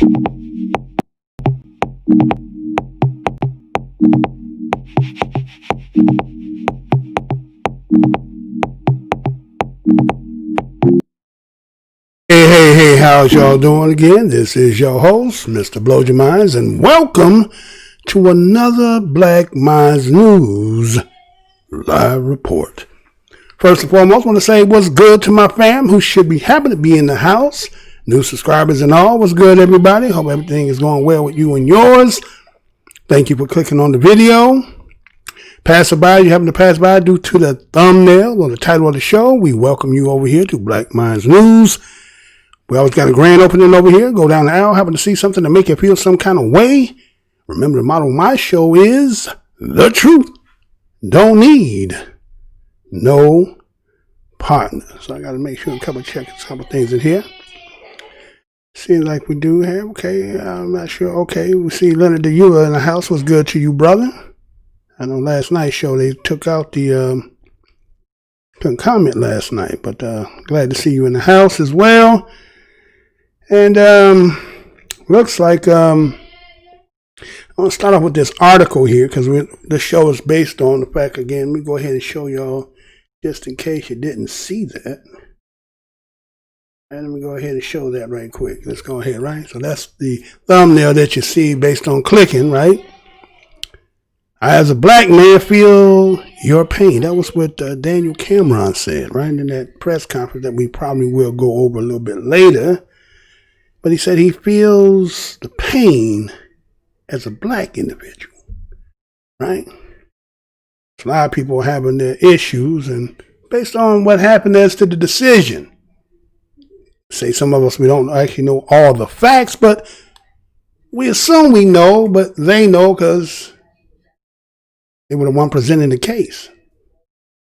Hey, how's y'all doing again? This is your host, Mr. Blows Your Minds, and welcome to another Black Minds News live report. First and foremost, I want to say what's good to my fam who should be happy to be in the house. New subscribers and all. What's good, everybody? Hope everything is going well with you and yours. Thank you for clicking on the video. Passerby, you happen to pass by due to the thumbnail or the title of the show, we welcome you over here to Black Minds News. We always got a grand opening over here. Go down the aisle, happen to see something to make you feel some kind of way. Remember, the motto of my show is the truth. Don't need no partner. So I got to make sure check a couple things in here. Seems like we do have. Okay, I'm not sure. Okay, we see Leonard DeYua in the house. What's good to you, brother? I know last night's show they took out the couldn't comment last night, but glad to see you in the house as well. And looks like I'm going to start off with this article here because the show is based on the fact, again, let me go ahead and show y'all just in case you didn't see that. And let me go ahead and show that right quick. Let's go ahead, right? So that's the thumbnail that you see based on clicking, right? I, as a black man, feel your pain. That was what Daniel Cameron said, right? In that press conference that we probably will go over a little bit later. But he said he feels the pain as a black individual, right? A lot of people having their issues, and based on what happened as to the decision, say some of us, we don't actually know all the facts, but we assume we know, but they know because they were the one presenting the case.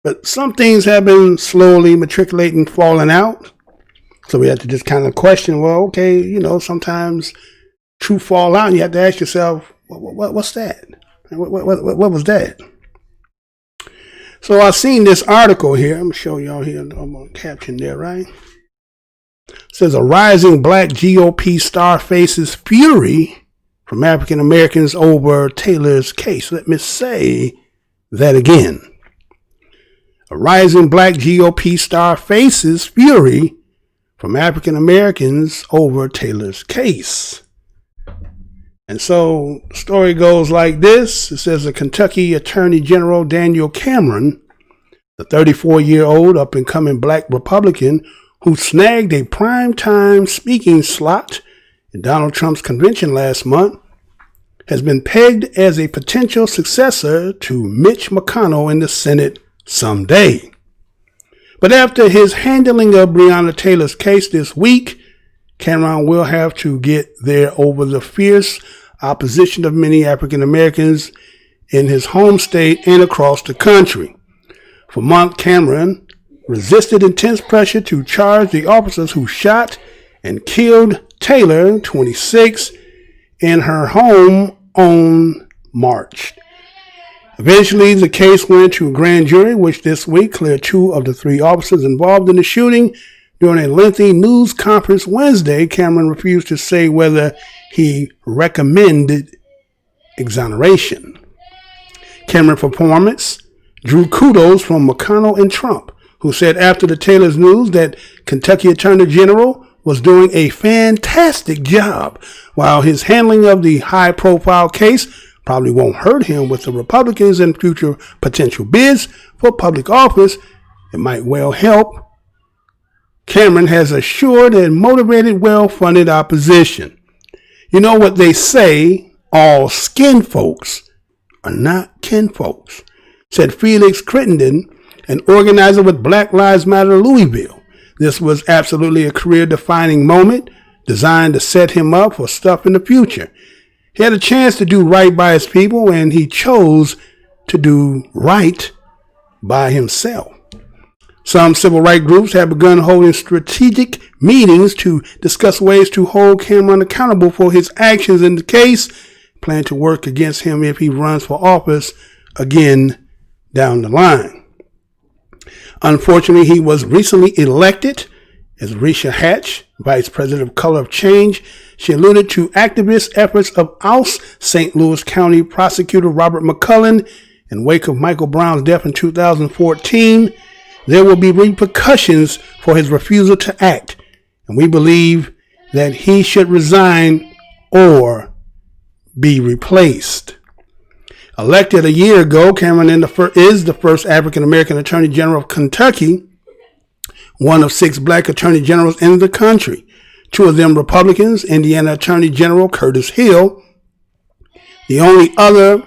But some things have been slowly matriculating, falling out. So we have to just kind of question, well, okay, sometimes truth fall out and you have to ask yourself, what's that? What was that? So I've seen this article here. I'm going to show y'all here. I'm going to caption there, right? It says a rising black GOP star faces fury from African Americans over Taylor's case. Let me say that again. A rising black GOP star faces fury from African Americans over Taylor's case. And so the story goes like this. It says the Kentucky Attorney General Daniel Cameron, the 34-year-old up-and-coming black Republican who snagged a primetime speaking slot in Donald Trump's convention last month, has been pegged as a potential successor to Mitch McConnell in the Senate someday. But after his handling of Breonna Taylor's case this week, Cameron will have to get there over the fierce opposition of many African Americans in his home state and across the country. For months, Cameron resisted intense pressure to charge the officers who shot and killed Taylor, 26, in her home on March. Eventually, the case went to a grand jury, which this week cleared 2 of the 3 officers involved in the shooting. During a lengthy news conference Wednesday, Cameron refused to say whether he recommended exoneration. Cameron's performance drew kudos from McConnell and Trump, who said after the Taylor's news that Kentucky Attorney General was doing a fantastic job, while his handling of the high-profile case probably won't hurt him with the Republicans in future potential bids for public office. It might well help. Cameron has assured and motivated well-funded opposition. You know what they say, all skin folks are not kin folks, said Felix Crittenden, an organizer with Black Lives Matter Louisville. This was absolutely a career-defining moment designed to set him up for stuff in the future. He had a chance to do right by his people, and he chose to do right by himself. Some civil rights groups have begun holding strategic meetings to discuss ways to hold Cameron accountable for his actions in the case, plan to work against him if he runs for office again down the line. Unfortunately, he was recently elected As Risha Hatch, Vice President of Color of Change, she alluded to activist efforts of oust St. Louis County Prosecutor Robert McCullen in wake of Michael Brown's death in 2014. There will be repercussions for his refusal to act, and we believe that he should resign or be replaced. Elected a year ago, Cameron is the first African-American Attorney General of Kentucky, one of 6 black attorney generals in the country, 2 of them Republicans, Indiana Attorney General Curtis Hill, the only other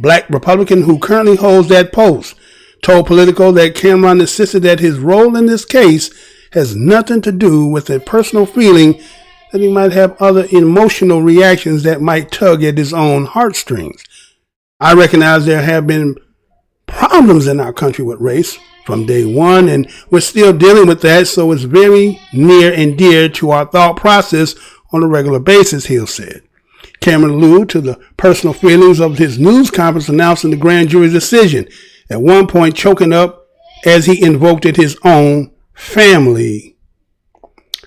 black Republican who currently holds that post, told Politico that Cameron insisted that his role in this case has nothing to do with a personal feeling that he might have other emotional reactions that might tug at his own heartstrings. I recognize there have been problems in our country with race from day one, and we're still dealing with that, so it's very near and dear to our thought process on a regular basis, Hill said. Cameron alluded to the personal feelings of his news conference announcing the grand jury's decision, at one point choking up as he invoked his own family.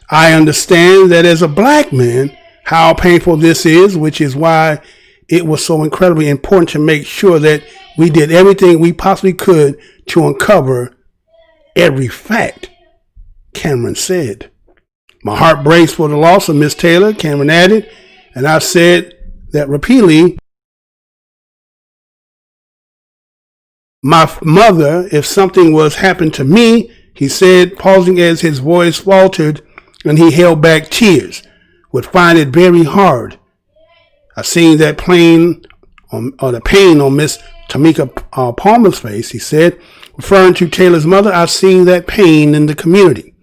I understand that as a black man, how painful this is, which is why it was so incredibly important to make sure that we did everything we possibly could to uncover every fact, Cameron said. My heart breaks for the loss of Miss Taylor, Cameron added, and I've said that repeatedly. My mother, if something was happened to me, he said, pausing as his voice faltered and he held back tears, would find it very hard. I seen that the pain on Miss Tamika Palmer's face, he said, referring to Taylor's mother. I've seen that pain in the community.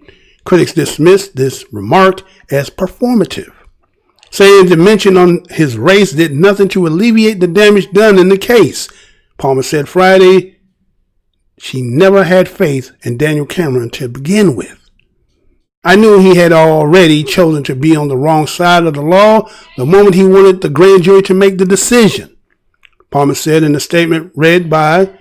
Critics dismissed this remark as performative, saying the mention on his race did nothing to alleviate the damage done in the case. Palmer said Friday she never had faith in Daniel Cameron to begin with. I knew he had already chosen to be on the wrong side of the law the moment he wanted the grand jury to make the decision, Palmer said in a statement read by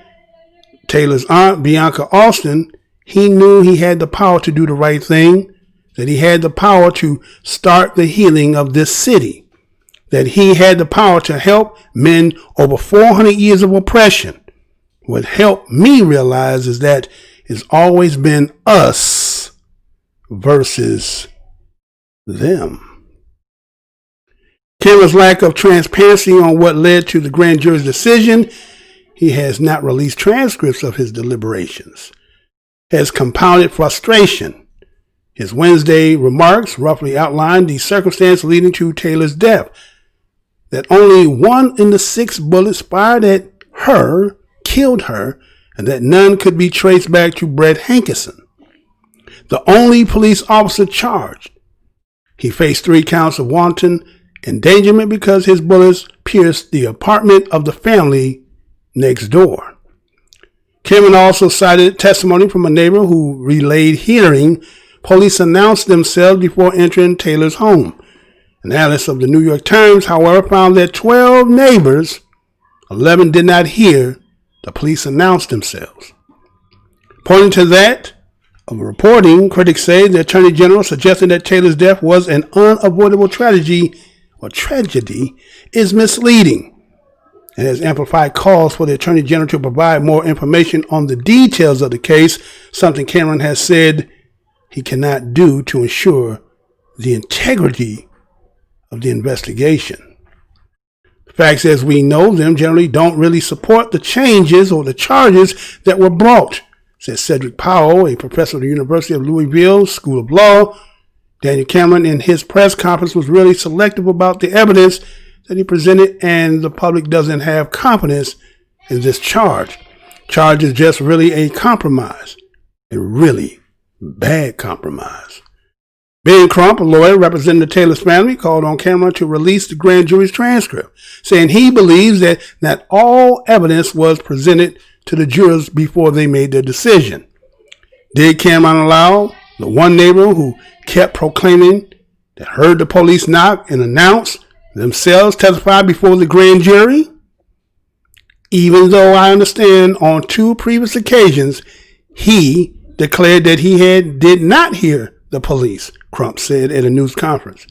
Taylor's aunt, Bianca Austin. He knew he had the power to do the right thing, that he had the power to start the healing of this city, that he had the power to help mend over 400 years of oppression. What helped me realize is that it's always been us versus them. Cameron's lack of transparency on what led to the grand jury's decision, he has not released transcripts of his deliberations, has compounded frustration. His Wednesday remarks roughly outlined the circumstance leading to Taylor's death, that only 1 in the 6 bullets fired at her killed her, and that none could be traced back to Brett Hankerson, the only police officer charged. He faced 3 counts of wanton endangerment because his bullets pierced the apartment of the family next door. Cameron also cited testimony from a neighbor who relayed hearing police announced themselves before entering Taylor's home. Analysis of the New York Times, however, found that 12 neighbors, 11 did not hear the police announce themselves. Pointing to that of reporting, critics say the Attorney General suggesting that Taylor's death was an unavoidable tragedy is misleading and has amplified calls for the Attorney General to provide more information on the details of the case, something Cameron has said he cannot do to ensure the integrity of the investigation. Facts as we know them generally don't really support the changes or the charges that were brought, said Cedric Powell, a professor at the University of Louisville School of Law. Daniel Cameron in his press conference was really selective about the evidence that he presented, and the public doesn't have confidence in this charge. Charge is just really a compromise, a really bad compromise. Ben Crump, a lawyer representing the Taylor's family, called on Cameron to release the grand jury's transcript, saying he believes that not all evidence was presented to the jurors before they made their decision. Did Cameron allow the one neighbor who kept proclaiming that heard the police knock and announce themselves testify before the grand jury? Even though I understand on 2 previous occasions he declared that he did not hear the police, Crump said at a news conference.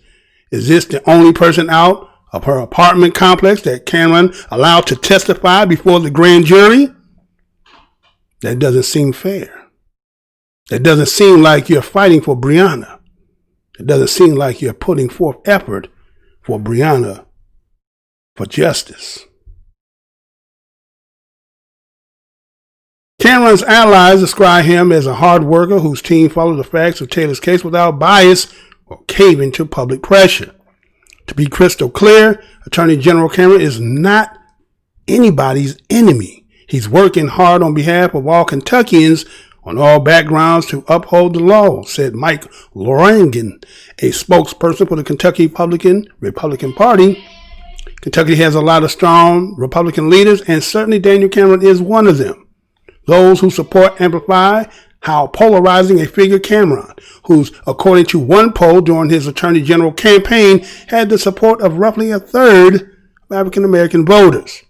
Is this the only person out of her apartment complex that Cameron allowed to testify before the grand jury? That doesn't seem fair. That doesn't seem like you're fighting for Breonna. It doesn't seem like you're putting forth effort for Breonna for justice. Cameron's allies describe him as a hard worker whose team followed the facts of Taylor's case without bias or caving to public pressure. To be crystal clear, Attorney General Cameron is not anybody's enemy. He's working hard on behalf of all Kentuckians on all backgrounds to uphold the law, said Mike Lorangan, a spokesperson for the Kentucky Republican Party. Kentucky has a lot of strong Republican leaders, and certainly Daniel Cameron is one of them. Those who support amplify how polarizing a figure Cameron, who's, according to one poll during his Attorney General campaign, had the support of roughly a third of African American voters,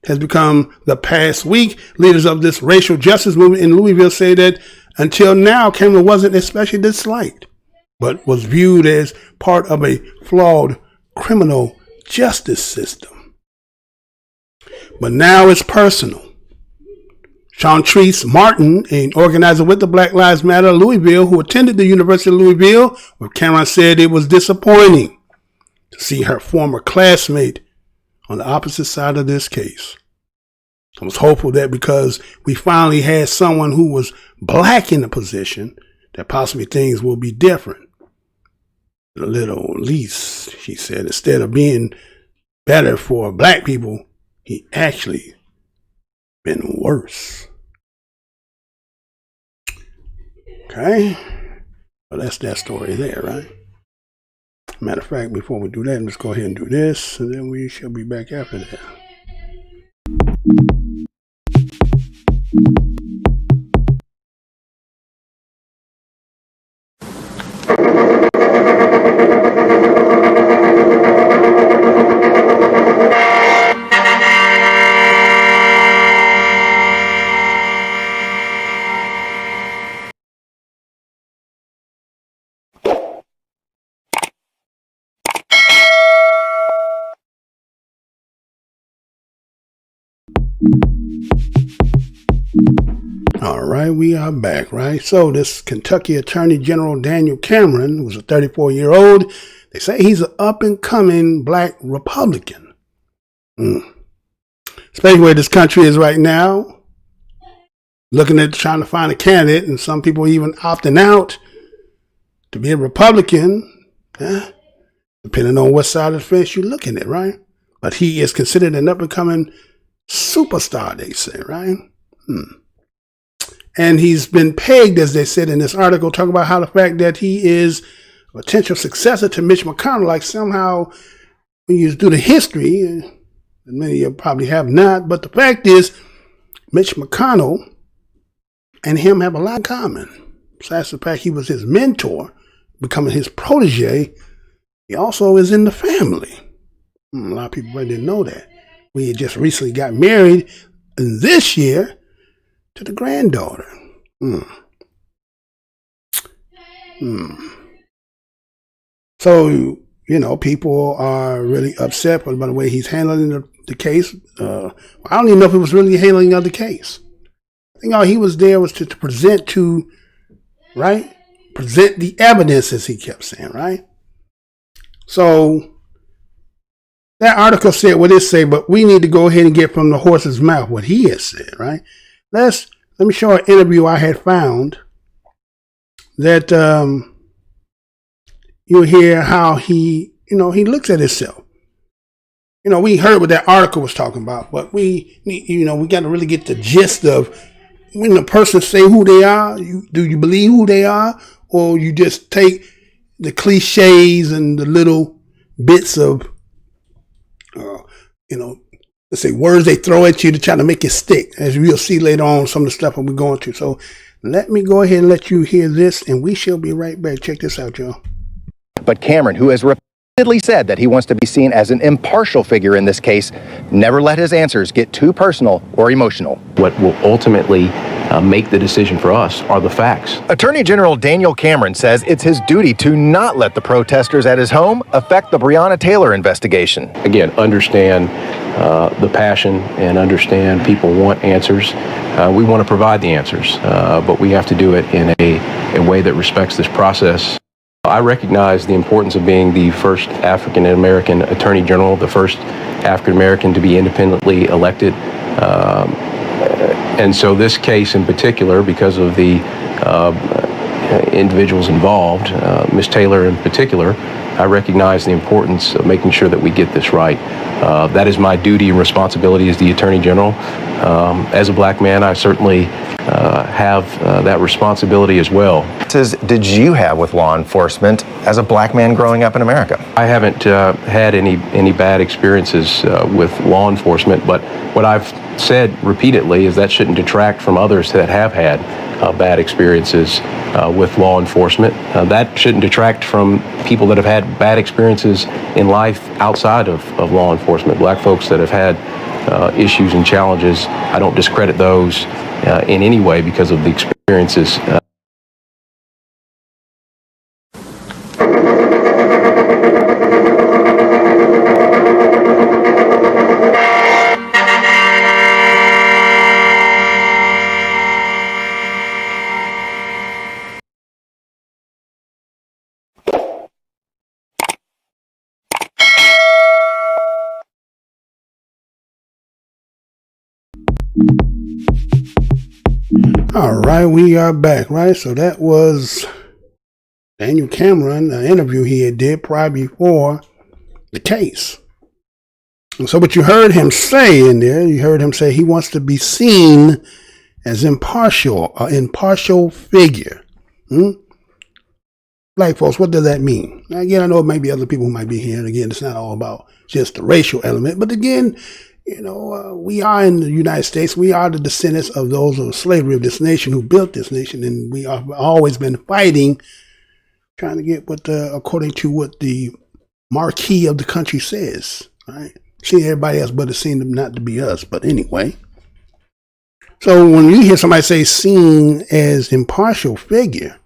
has become the past week. Leaders of this racial justice movement in Louisville say that until now, Cameron wasn't especially disliked, but was viewed as part of a flawed criminal justice system. But now it's personal. Chantrice Martin, an organizer with the Black Lives Matter Louisville, who attended the University of Louisville, where Cameron said it was disappointing to see her former classmate on the opposite side of this case. I was hopeful that because we finally had someone who was black in the position, that possibly things will be different. A little, at least, she said, instead of being better for black people, he actually been worse. Okay, well, that's that story there, right? Matter of fact, before we do that, let's go ahead and do this, and then we shall be back after that. All right, we are back, right? So this Kentucky Attorney General Daniel Cameron, who's a 34-year-old, they say he's an up-and-coming black Republican. Especially where this country is right now, looking at trying to find a candidate, and some people even opting out to be a Republican, depending on what side of the fence you're looking at, right? But he is considered an up-and-coming superstar, they say, right? And he's been pegged, as they said in this article, talking about how the fact that he is a potential successor to Mitch McConnell, like somehow when you do the history, and many of you probably have not, but the fact is Mitch McConnell and him have a lot in common. Besides the fact he was his mentor, becoming his protege, he also is in the family. A lot of people probably didn't know that. We had just recently got married this year to the granddaughter. So, you know, people are really upset by the way he's handling the case. I don't even know if he was really handling the case. I think all he was there was to present present the evidence, as he kept saying, right? So that article said what it said, but we need to go ahead and get from the horse's mouth what he has said, right? Let me show an interview I had found that you'll hear how he looks at himself. You know, we heard what that article was talking about, but we got to really get the gist of when the person say who they are. Do you believe who they are, or you just take the cliches and the little bits of, let's say words they throw at you to try to make it stick, as we'll see later on some of the stuff that we're going to. So let me go ahead and let you hear this, and we shall be right back. Check this out, y'all. But Cameron, who has repeatedly said that he wants to be seen as an impartial figure in this case, never let his answers get too personal or emotional. What will ultimately make the decision for us are the facts. Attorney General Daniel Cameron says it's his duty to not let the protesters at his home affect the Breonna Taylor investigation. Again, understand the passion and understand people want answers. We want to provide the answers, but we have to do it in a way that respects this process. I recognize the importance of being the first African American Attorney General, the first African American to be independently elected. And so this case in particular, because of the individuals involved, Ms. Taylor in particular, I recognize the importance of making sure that we get this right. That is my duty and responsibility as the Attorney General. As a black man, I certainly have that responsibility as well. Did you have with law enforcement as a black man growing up in America? I haven't had any bad experiences with law enforcement, but what I've said repeatedly is that shouldn't detract from others that have had bad experiences with law enforcement. That shouldn't detract from people that have had bad experiences in life outside of law enforcement. Black folks that have had issues and challenges, I don't discredit those in any way because of the experiences. All right, we are back, right? So that was Daniel Cameron, an interview he had did prior before the case. And so what you heard him say in there, you heard him say he wants to be seen as impartial, an impartial figure. Black folks, what does that mean? Now, again, I know it might be other people who might be here, and again, it's not all about just the racial element, but again, you know, we are in the United States. We are the descendants of those of slavery of this nation who built this nation, and we have always been fighting, trying to get what, according to what the marquee of the country says, right? See everybody else, but it seemed not to be us. But anyway, so when you hear somebody say "seen as impartial figure,"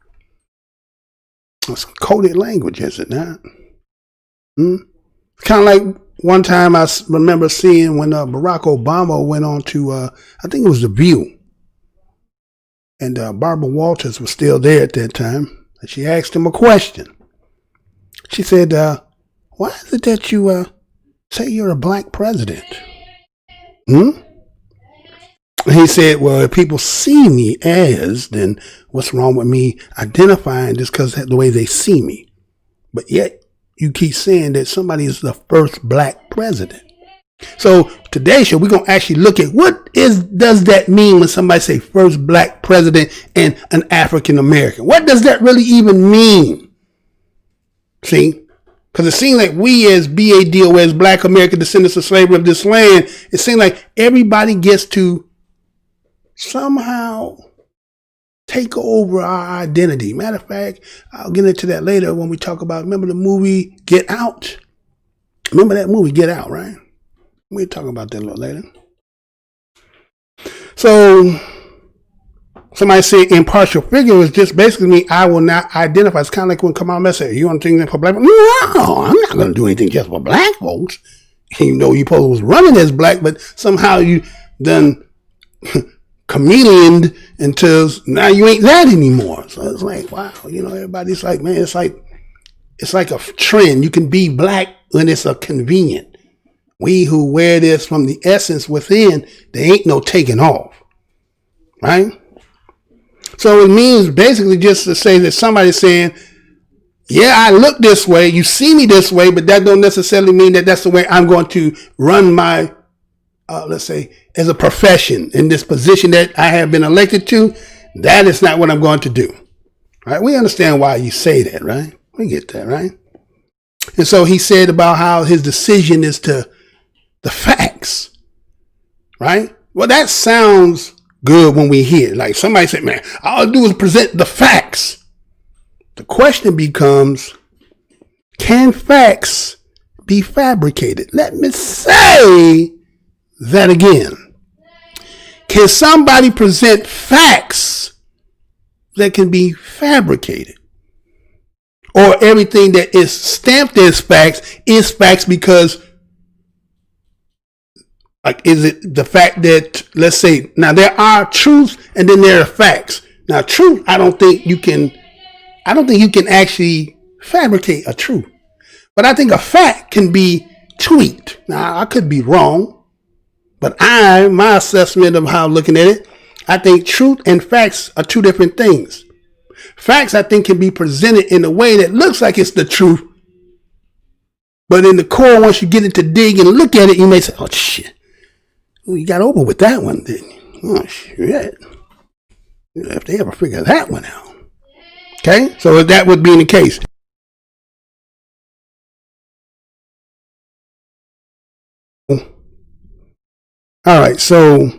it's coded language, is it not? Kind of like one time I remember seeing when Barack Obama went on to, I think it was The View, and Barbara Walters was still there at that time, and she asked him a question. She said, why is it that you say you're a black president? And he said, well, if people see me as, then what's wrong with me identifying just because of the way they see me? But yet, you keep saying that somebody is the first black president. So today's show, we're going to actually look at does that mean when somebody say first black president and an African American? What does that really even mean? See? Because it seems like we as BADO, as black American descendants of slavery of this land, it seems like everybody gets to somehow take over our identity. Matter of fact, I'll get into that later when we talk about, remember the movie Get Out? Remember that movie Get Out, right? We'll talk about that a little later. So, somebody say impartial figure is just basically me, I will not identify. It's kind of like when Kamal Mess said, you want to do anything for black folks? No, I'm not going to do anything just for black folks. Even though you probably was running as black, but somehow you done chameleoned until now you ain't that anymore. So it's like, wow, you know, everybody's like, man, it's like a trend. You can be black when it's a convenient. We who wear this from the essence within, there ain't no taking off, right? So it means basically just to say that somebody's saying, yeah, I look this way, you see me this way, but that don't necessarily mean that that's the way I'm going to run my, let's say, as a profession in this position that I have been elected to. That is not what I'm going to do. Right? We understand why you say that, right? We get that, right? And so he said about how his decision is to the facts, right? Well, that sounds good when we hear it. Like somebody said, man, all I do is present the facts. The question becomes, can facts be fabricated? Let me say that again. Can somebody present facts that can be fabricated? Or everything that is stamped as facts is facts because, like, is it the fact that, let's say, now there are truths and then there are facts. Now, truth, I don't think you can actually fabricate a truth. But I think a fact can be tweaked. Now, I could be wrong, but my assessment of how I'm looking at it, I think truth and facts are two different things. Facts, I think, can be presented in a way that looks like it's the truth. But in the core, once you get into dig and look at it, you may say, oh, shit. Well, you got over with that one, didn't you? Oh, shit. If they ever figure that one out. Okay? So that would be the case. All right. So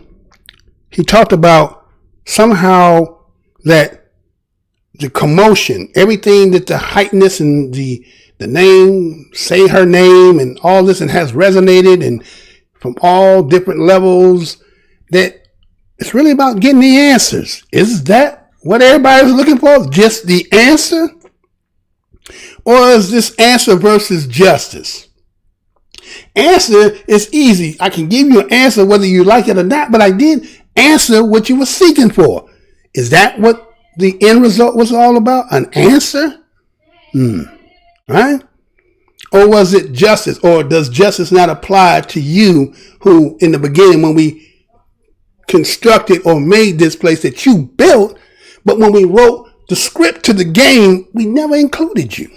he talked about somehow that the commotion, everything that the heightness and the name, say her name and all this, and has resonated and from all different levels, that it's really about getting the answers. Is that what everybody's looking for? Just the answer? Or is this answer versus justice? Answer is easy. I can give you an answer whether you like it or not, but I did answer what you were seeking for. Is that what the end result was all about? An answer? Right? Or was it justice? Or does justice not apply to you who, in the beginning, when we constructed or made this place that you built, but when we wrote the script to the game, we never included you?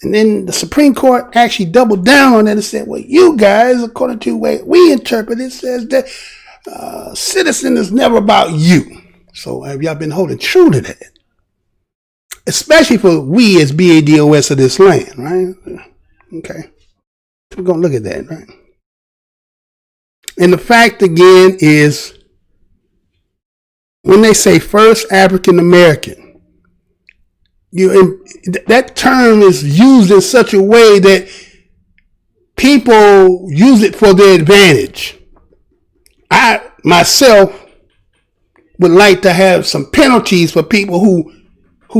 And then the Supreme Court actually doubled down on that and said, well, you guys, according to the way we interpret it, says that citizen is never about you. So have y'all been holding true to that? Especially for we as BADOS of this land, right? Okay. We're going to look at that, right? And the fact again is, when they say first African American, that term is used in such a way that people use it for their advantage. I myself would like to have some penalties for people who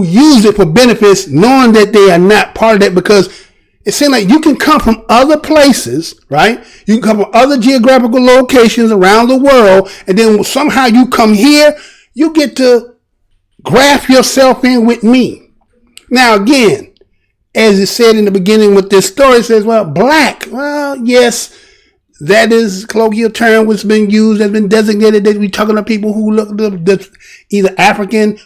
use it for benefits, knowing that they are not part of that, because it seems like you can come from other places, right? You can come from other geographical locations around the world, and then somehow you come here, you get to graft yourself in with me. Now, again, as it said in the beginning with this story, it says, well, black. Well, yes, that is a colloquial term which has been used, has been designated, that we're talking to people who look either African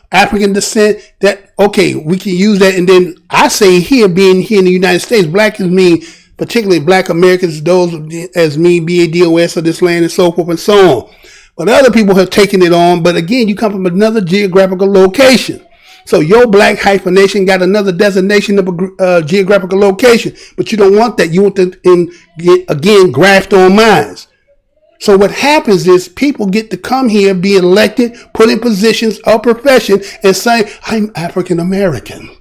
descent, that, okay, we can use that. And then I say here, being here in the United States, black is me, particularly black Americans, those as me, BADOS of this land and so forth and so on. But other people have taken it on. But again, you come from another geographical location. So your black hyphenation got another designation of a geographical location, but you don't want that. You want to, again, graft on mines. So what happens is people get to come here, be elected, put in positions of profession, and say, I'm African American.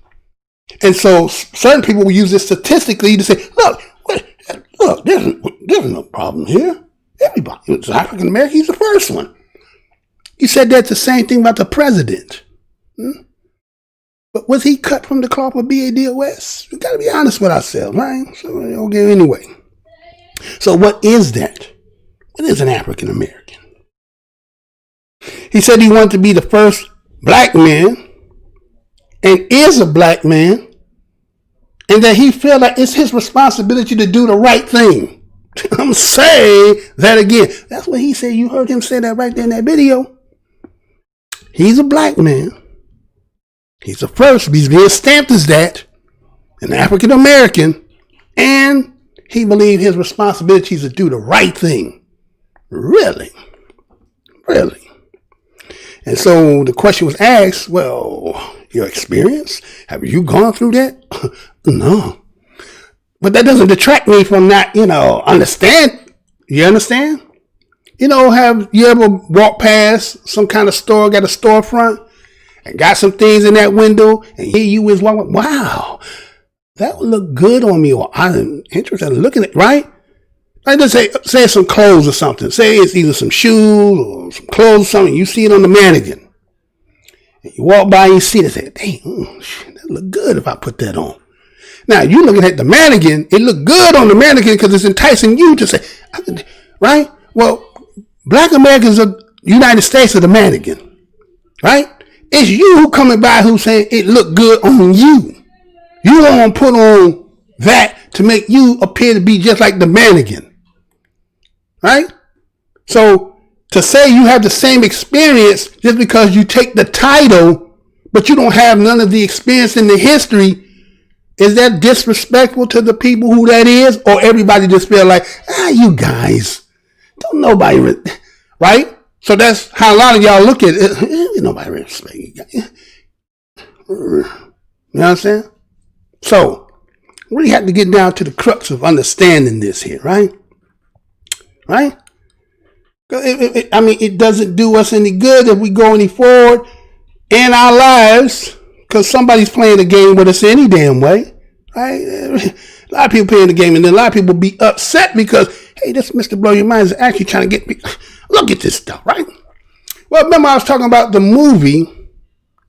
And so certain people will use this statistically to say, look, there's no problem here. Everybody is African American. He's the first one. You said that's the same thing about the president. But was he cut from the cloth of BADOS? We got to be honest with ourselves, right? So, okay, anyway. So what is that? What is an African American? He said he wanted to be the first black man and is a black man, and that he felt like it's his responsibility to do the right thing. I'm saying that again. That's what he said. You heard him say that right there in that video. He's a black man. He's the first. He's being stamped as that, an African American, and he believed his responsibility is to do the right thing. Really? Really? And so the question was asked, well, your experience? Have you gone through that? No. But that doesn't detract me from not, understand. You understand? Have you ever walked past some kind of store, got a storefront, and got some things in that window, and here you is walking, wow, that would look good on me, or I'm interested in looking at, right? Like let's say some clothes or something. Say it's either some shoes or some clothes or something. You see it on the mannequin. And you walk by and you see it and say, dang, that look good if I put that on. Now, you looking at the mannequin, it look good on the mannequin because it's enticing you to say, right? Well, black Americans are United States of the mannequin, right? It's you who coming by who's saying it look good on you. You want to put on that to make you appear to be just like the mannequin, right? So to say you have the same experience just because you take the title, but you don't have none of the experience in the history, is that disrespectful to the people who that is? Or everybody just feel like, you guys, don't nobody, right? So that's how a lot of y'all look at it. Nobody respect you guys. You know what I'm saying? So, we really have to get down to the crux of understanding this here, right? Right? It doesn't do us any good if we go any forward in our lives because somebody's playing the game with us any damn way, right? A lot of people playing the game, and then a lot of people be upset because, hey, this Mr. Blow Your Mind is actually trying to get me. Look at this stuff, right? Well, remember I was talking about the movie.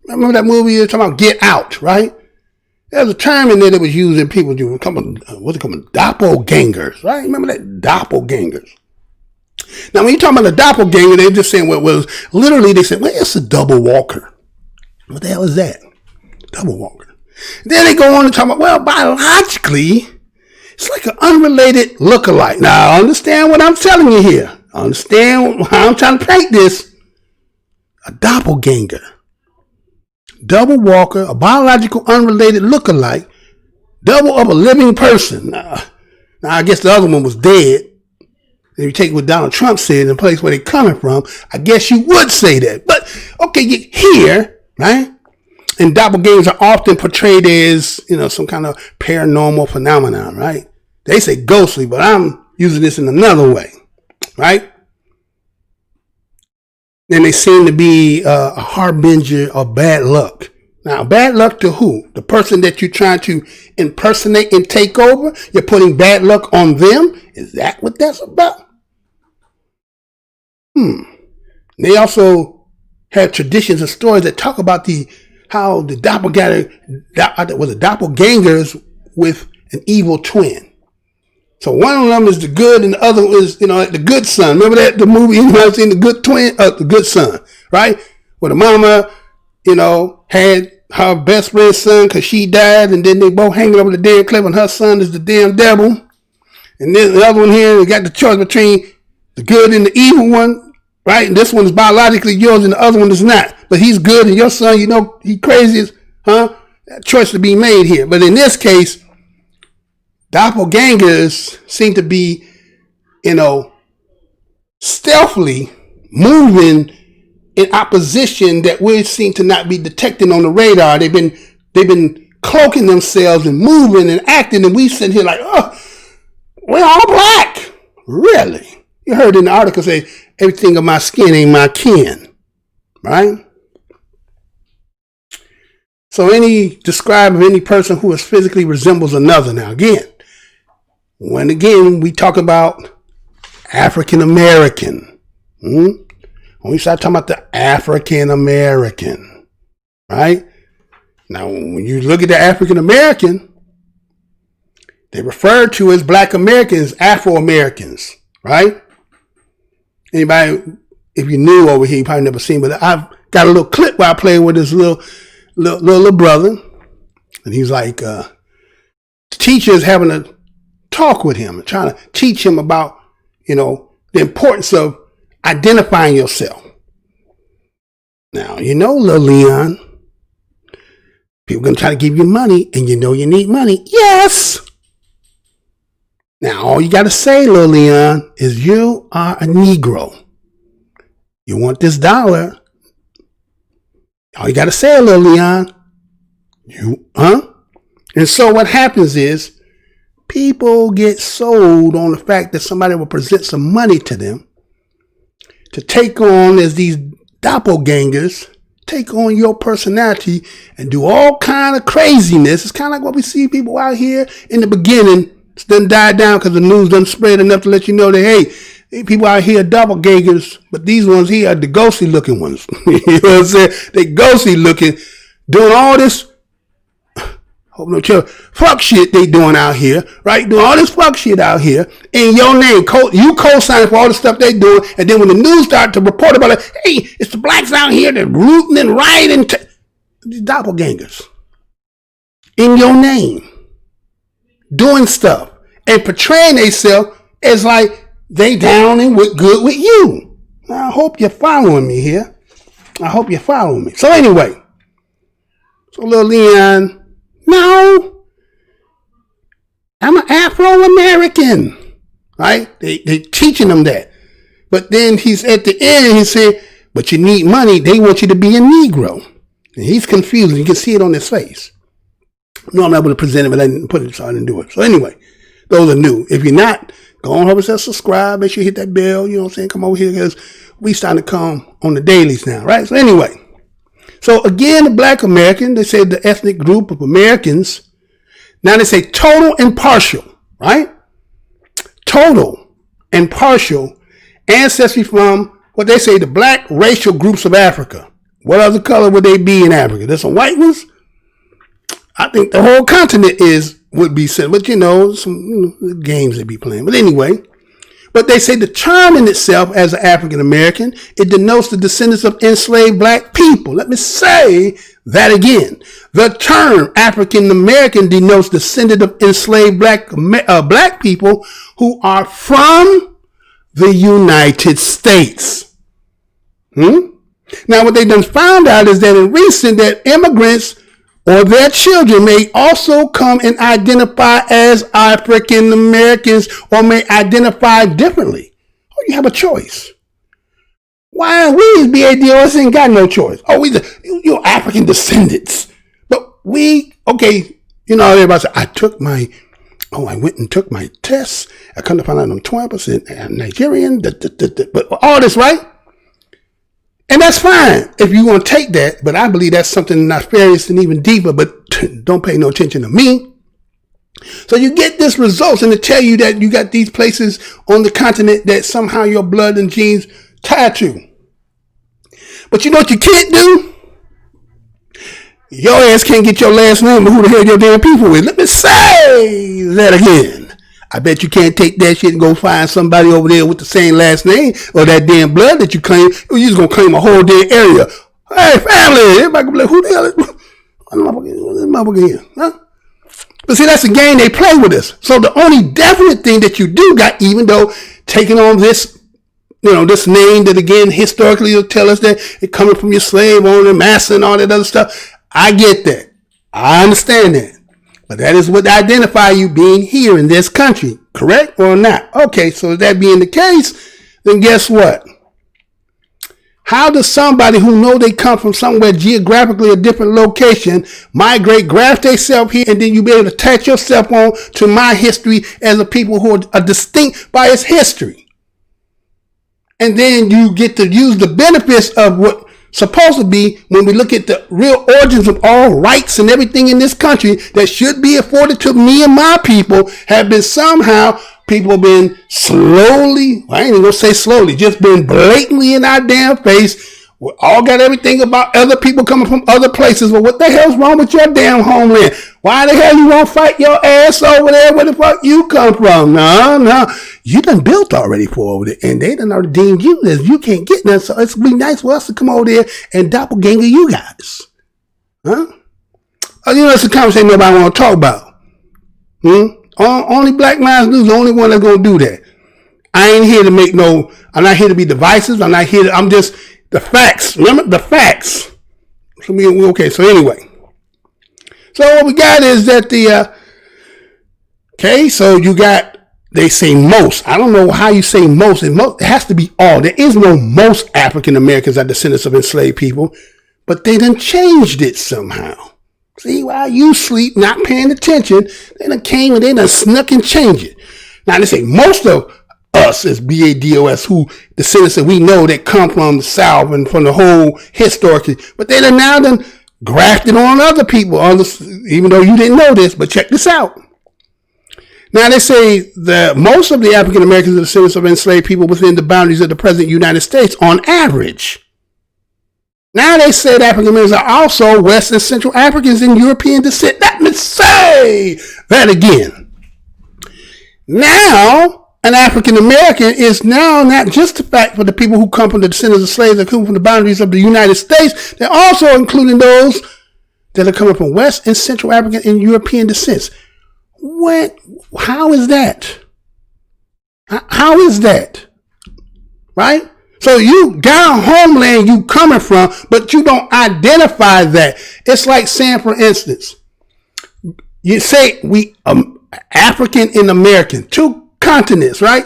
Remember that movie you were talking about Get Out, right? There's a term in there that was used in people doing what's it called, doppelgangers, right? Remember that doppelgangers. Now, when you talk about a doppelganger, they're just saying, well, literally they said, well, it's a double walker. What the hell is that? Double walker. Then they go on and talk about, well, biologically, it's like an unrelated lookalike. Now, I understand what I'm telling you here. I understand how I'm trying to paint this. A doppelganger. Double walker, a biological unrelated lookalike, double of a living person. Now, I guess the other one was dead. If you take what Donald Trump said in the place where they're coming from, I guess you would say that. But, okay, you hear, right? And doppelgangers are often portrayed as, some kind of paranormal phenomenon, right? They say ghostly, but I'm using this in another way, right? And they seem to be a harbinger of bad luck. Now, bad luck to who? The person that you're trying to impersonate and take over? You're putting bad luck on them? Is that what that's about? They also have traditions and stories that talk about how the doppelgangers with an evil twin. So one of them is the good and the other is, the good son. Remember that, the movie, I've seen the good twin, the good son, right? Where the mama, had her best friend's son because she died, and then they both hanging over the dead cliff, and her son is the damn devil. And then the other one here, they got the choice between the good and the evil one, right? And this one is biologically yours and the other one is not. But he's good and your son, he crazy, huh? That choice to be made here. But in this case, doppelgangers seem to be, stealthily moving in opposition that we seem to not be detecting on the radar. They've been cloaking themselves and moving and acting, and we sit here like, oh, we're all black. Really? You heard in the article say, everything of my skin ain't my kin, right? So describe any person who physically resembles another. Now again, when we talk about African American, when we start talking about the African American, right? Now, when you look at the African American, they refer to as Black Americans, Afro Americans, right? Anybody, if you're new over here, you probably never seen, but I've got a little clip where I play with this little brother, and he's like, the teacher is having a talk with him and trying to teach him about, the importance of identifying yourself. Now, Lil Leon, people going to try to give you money, and you need money. Yes! Now, all you got to say, Lil Leon, is you are a Negro. You want this dollar. All you got to say, Lil Leon, And so what happens is people get sold on the fact that somebody will present some money to them to take on, as these doppelgangers, take on your personality and do all kind of craziness. It's kind of like what we see people out here in the beginning It's done died down because the news done spread enough to let you know that, hey, people out here are doppelgangers, but these ones here are the ghosty looking ones. You know what I'm saying? They ghosty looking, doing all this, hope no chill, fuck shit they doing out here, right? Doing all this fuck shit out here in your name. You co-signing for all the stuff they doing, and then when the news start to report about it, hey, it's the blacks out here that rooting and rioting. These doppelgangers in your name, doing stuff and portraying themselves as like they down and with good with you. I hope you're following me here. I hope you're following me. So anyway, so little Leon, no, I'm an Afro-American, right? They teaching them that. But then he's at the end, he said, but you need money. They want you to be a Negro. And he's confused. You can see it on his face. No, I'm not able to present it, but I didn't put it, so I didn't do it. So anyway, those are new. If you're not, go on over and subscribe. Make sure you hit that bell. You know what I'm saying? Come over here because we starting to come on the dailies now, right? So anyway, so again, the black American, they say the ethnic group of Americans. Now they say total and partial, right? Total and partial ancestry from what they say the black racial groups of Africa. What other color would they be in Africa? There's some white ones. I think the whole continent would be sent, but some games they be playing. But anyway, but they say the term in itself as an African American, it denotes the descendants of enslaved black people. Let me say that again. The term African American denotes descendant of enslaved black people who are from the United States. Now, what they done found out is that in recent that immigrants or their children may also come and identify as African Americans or may identify differently. Oh, you have a choice. Why we as BADOS ain't got no choice? Oh, you're African descendants. But okay, everybody said, I went and took my tests. I come to find out I'm 12% Nigerian, but all this, right? And that's fine if you want to take that, but I believe that's something nefarious and even deeper, but don't pay no attention to me. So you get this results and to tell you that you got these places on the continent that somehow your blood and genes tied to. But you know what you can't do? Your ass can't get your last name, but who the hell your damn people with? Let me say that again. I bet you can't take that shit and go find somebody over there with the same last name or that damn blood that you claim. You're just going to claim a whole damn area. Hey, family. Everybody going to be like, who the hell is this motherfucker here? Huh? But see, that's the game they play with us. So the only definite thing that you do got, even though taking on this, this name that again, historically will tell us that it coming from your slave owner, master and all that other stuff. I get that. I understand that. But that is what identify you being here in this country, correct or not? Okay, so that being the case, then guess what? How does somebody who know they come from somewhere geographically a different location migrate, graft themselves here, and then you be able to attach yourself on to my history as a people who are distinct by its history? And then you get to use the benefits of what supposed to be, when we look at the real origins of all rights and everything in this country that should be afforded to me and my people, have been somehow, people been slowly, I ain't even gonna say slowly, just been blatantly in our damn face. We all got everything about other people coming from other places. Well, what the hell's wrong with your damn homeland? Why the hell you won't fight your ass over there where the fuck you come from? No. You done built already for over there. And they done already deemed you as you can't get nothing. So it's be nice for us to come over there and doppelganger you guys. Huh? It's a conversation nobody want to talk about. Only black minds lose. The only one that's going to do that. I ain't here to I'm not here to be divisive. I'm just the facts. Remember the facts. So we okay. So anyway. So what we got is that so you got, they say most. I don't know how you say most. It has to be all. There is no most African Americans are descendants of enslaved people, but they done changed it somehow. See, while you sleep, not paying attention, they done came and they done snuck and changed it. Now they say most of us as BADOS, who descendants that we know that come from the South and from the whole historically, but they done now done grafted on other people, even though you didn't know this, but check this out. Now they say that most of the African Americans are descendants of enslaved people within the boundaries of the present United States on average. Now they say that African Americans are also West and Central Africans and European descent. Let me say that again. Now, an African American is now not just the fact for the people who come from the descendants of slaves that come from the boundaries of the United States. They're also including those that are coming from West and Central African and European descents. What? How is that? How is that? Right? So you got a homeland you coming from, but you don't identify that. It's like saying, for instance, you say we African and American, two continents, right?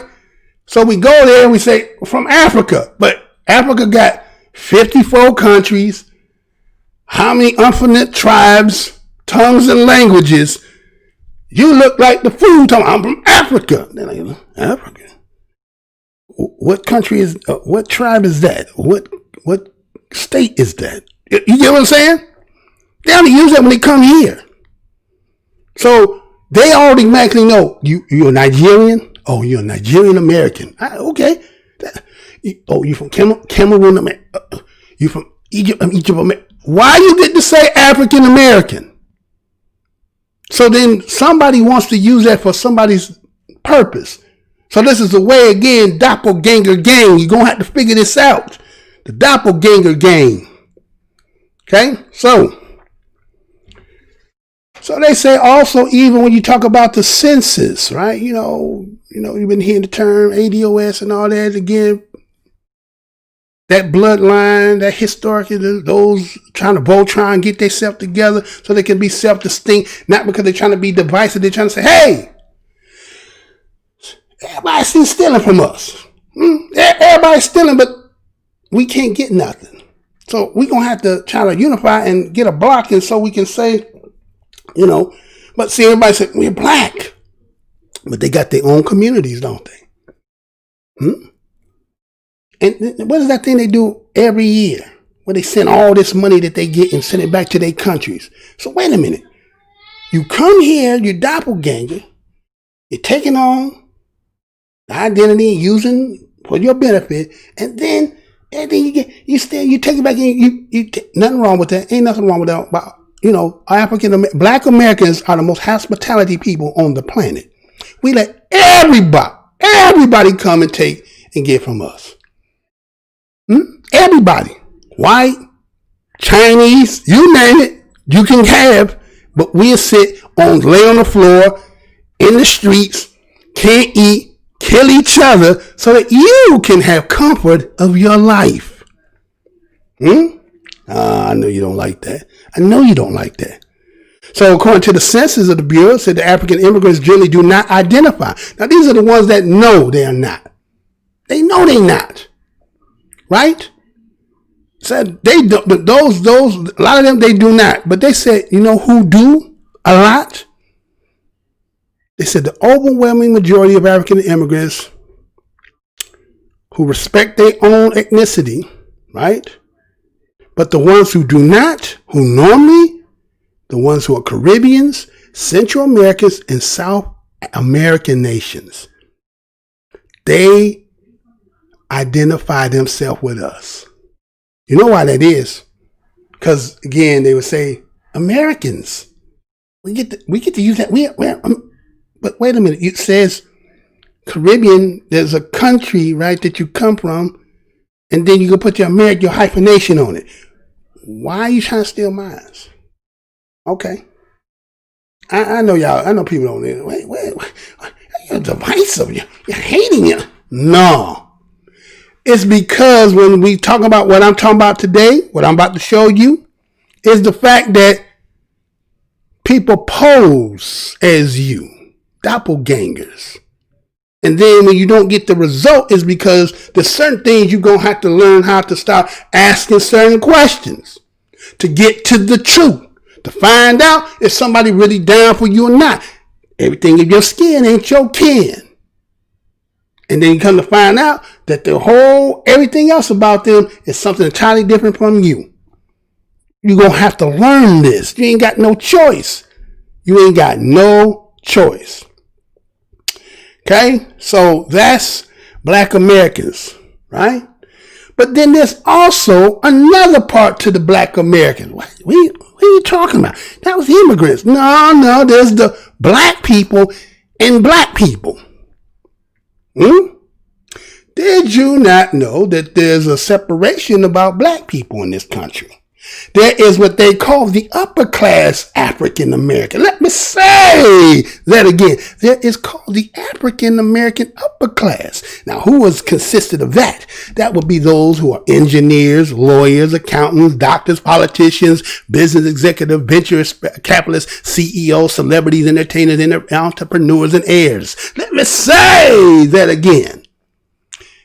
So we go there and we say from Africa, but Africa got 54 countries, how many infinite tribes, tongues, and languages. You look like the fool talking, I'm from Africa. Then I go, Africa? What country is, what tribe is that? What state is that? You get what I'm saying? They only use that when they come here. So they automatically know, you're Nigerian? Oh, you're a Nigerian American. Okay. Oh, you from Cameroon? You from Egypt? Egypt? Why you didn't say African American? So then somebody wants to use that for somebody's purpose. So this is a way, again, doppelganger gang. You're going to have to figure this out. The doppelganger gang. Okay? So they say also, even when you talk about the census, right? You know, you've been hearing the term ADOS and all that. Again, that bloodline, that historic, those trying to both try and get themselves together so they can be self-distinct, not because they're trying to be divisive. They're trying to say, hey, everybody's stealing from us. Everybody's stealing, but we can't get nothing. So we're going to have to try to unify and get a block, and so we can say, but see, everybody said, we're black. But they got their own communities, don't they? And what is that thing they do every year? Where they send all this money that they get and send it back to their countries. So wait a minute. You come here, you're doppelganger. You're taking on the identity and using for your benefit. And then you take it back and nothing wrong with that. Ain't nothing wrong with that. But, Black Americans are the most hospitality people on the planet. We let everybody come and take and get from us. Everybody. White, Chinese, you name it, you can have, but we'll lay on the floor, in the streets, can't eat, kill each other, so that you can have comfort of your life. I know you don't like that. I know you don't like that. So according to the census of the Bureau, it said the African immigrants generally do not identify. Now these are the ones that know they are not. They know they're not. Right? So they do, those a lot of them they do not. But they said, who do a lot? They said the overwhelming majority of African immigrants who respect their own ethnicity, right? But the ones who do not, who normally, the ones who are Caribbeans, Central Americans, and South American nations, they identify themselves with us. You know why that is? Because again, they would say Americans. We get to use that. But wait a minute. It says Caribbean. There's a country, right, that you come from, and then you can put your hyphenation on it. Why are you trying to steal mine? Okay. I know y'all. I know people don't. Wait. You're divisive. You're hating it. No. It's because when we talk about what I'm talking about today, what I'm about to show you, is the fact that people pose as you, doppelgangers. And then when you don't get the result, is because there's certain things you're going to have to learn how to start asking certain questions to get to the truth, to find out if somebody really down for you or not. Everything in your skin ain't your kin. And then you come to find out that everything else about them is something entirely different from you. You're going to have to learn this. You ain't got no choice. You ain't got no choice. Okay? So that's Black Americans, right? But then there's also another part to the Black Americans. What are you talking about? That was immigrants. No, there's the black people and black people. Did you not know that there's a separation about black people in this country? There is what they call the upper class African American. Let me say that again. There is called the African American upper class. Now, who was consisted of that? That would be those who are engineers, lawyers, accountants, doctors, politicians, business executives, venture capitalists, CEOs, celebrities, entertainers, entrepreneurs, and heirs. Let me say that again.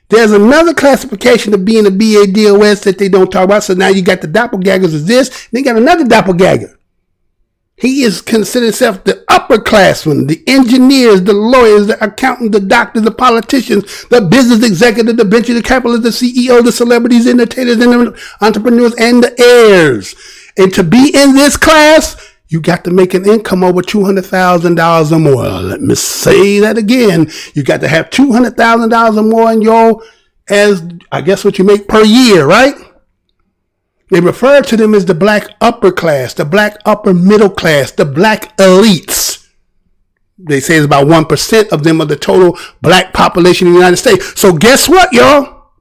There's another classification of being a BADOS that they don't talk about. So now you got the doppelgangers is this. Then you got another doppelganger. He is considered himself the upper class one. The engineers, the lawyers, the accountants, the doctors, the politicians, the business executives, the venture capitalists, the CEO, the celebrities, entertainers, and entrepreneurs, and the heirs. And to be in this class, you got to make an income over $200,000 or more. Let me say that again. You got to have $200,000 or more in your, as I guess what you make per year, right? They refer to them as the black upper class, the black upper middle class, the black elites. They say it's about 1% of them of the total black population in the United States. So guess what, y'all?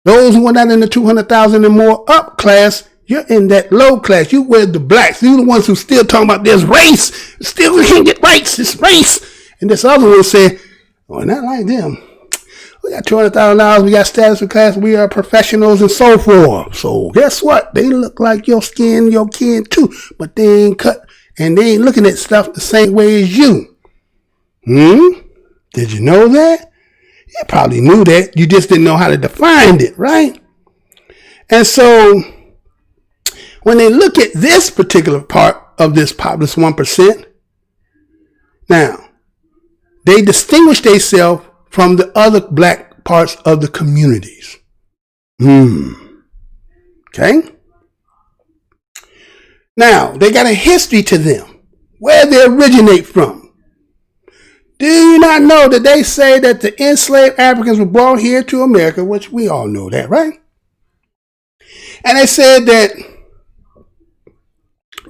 Those who are not in the 200,000 and more up class, you're in that low class. You were the blacks. You're the ones who still talking about there's race. Still we can't get rights. It's race. And this other one said, oh, not like them. We got $200,000. We got status of class. We are professionals and so forth. So guess what? They look like your skin, your kin too. But they ain't cut and they ain't looking at stuff the same way as you. Did you know that? You probably knew that. You just didn't know how to define it, right? And so when they look at this particular part of this populous 1%, now, they distinguish themselves from the other black parts of the communities. Okay? Now, they got a history to them, where they originate from. Do you not know that they say that the enslaved Africans were brought here to America, which we all know that, right? And they said that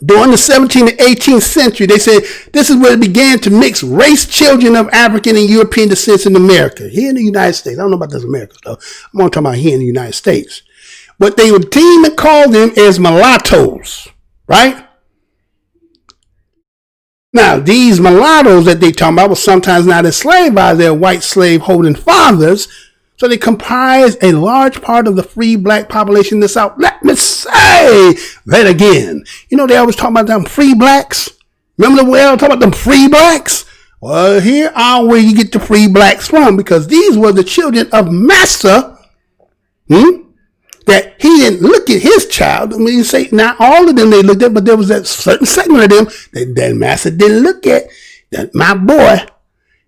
during the 17th and 18th century, they said this is where it began to mix race children of African and European descent in America. Here in the United States. I don't know about this America stuff. I'm only talking about here in the United States. But they would deem and call them as mulattoes, right? Now, these mulattoes that they talk about were sometimes not enslaved by their white slave holding fathers. So they comprise a large part of the free black population in the South. Let me say that again. You know, they always talk about them free blacks. Remember the way I talk about them free blacks? Well, here are where you get the free blacks from, because these were the children of Massa, that he didn't look at his child. I mean, you say not all of them they looked at, but there was that certain segment of them that Massa didn't look at. That my boy,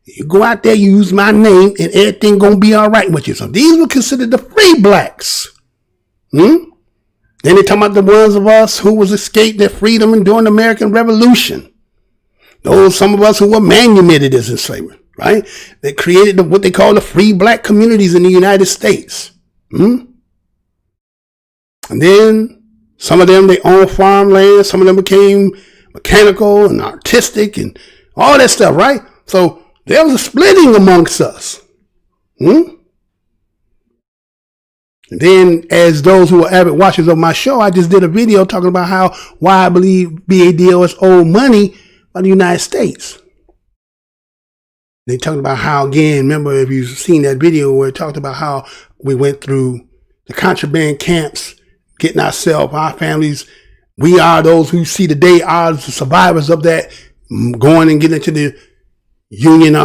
you go out there, you use my name, and everything gonna be all right with you. So these were considered the free blacks. Then they talk about the ones of us who was escaped their freedom and during the American Revolution. Those, some of us who were manumitted as enslavement, right? They created what they call the free black communities in the United States. And then some of them, they owned farmland. Some of them became mechanical and artistic and all that stuff, right? So there was a splitting amongst us. And then, as those who are avid watchers of my show, I just did a video talking about why I believe BADOS owed money by the United States. They talked about how, again, remember if you've seen that video where it talked about how we went through the contraband camps, getting ourselves, our families, we are those who see today are the survivors of that, going and getting into the Union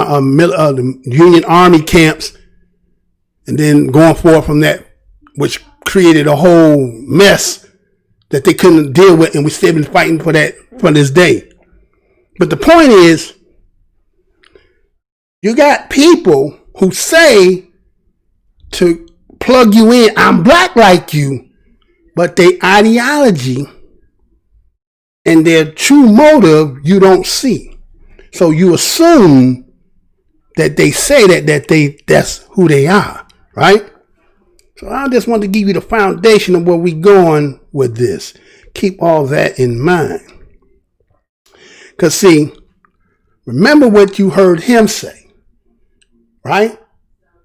Army camps, and then going forward from that, which created a whole mess that they couldn't deal with, and we still been fighting for that for this day. But the point is, you got people who say to plug you in, I'm black like you, but their ideology and their true motive you don't see. So you assume that they say that's who they are, right? So I just want to give you the foundation of where we're going with this. Keep all that in mind. Because see, remember what you heard him say, right?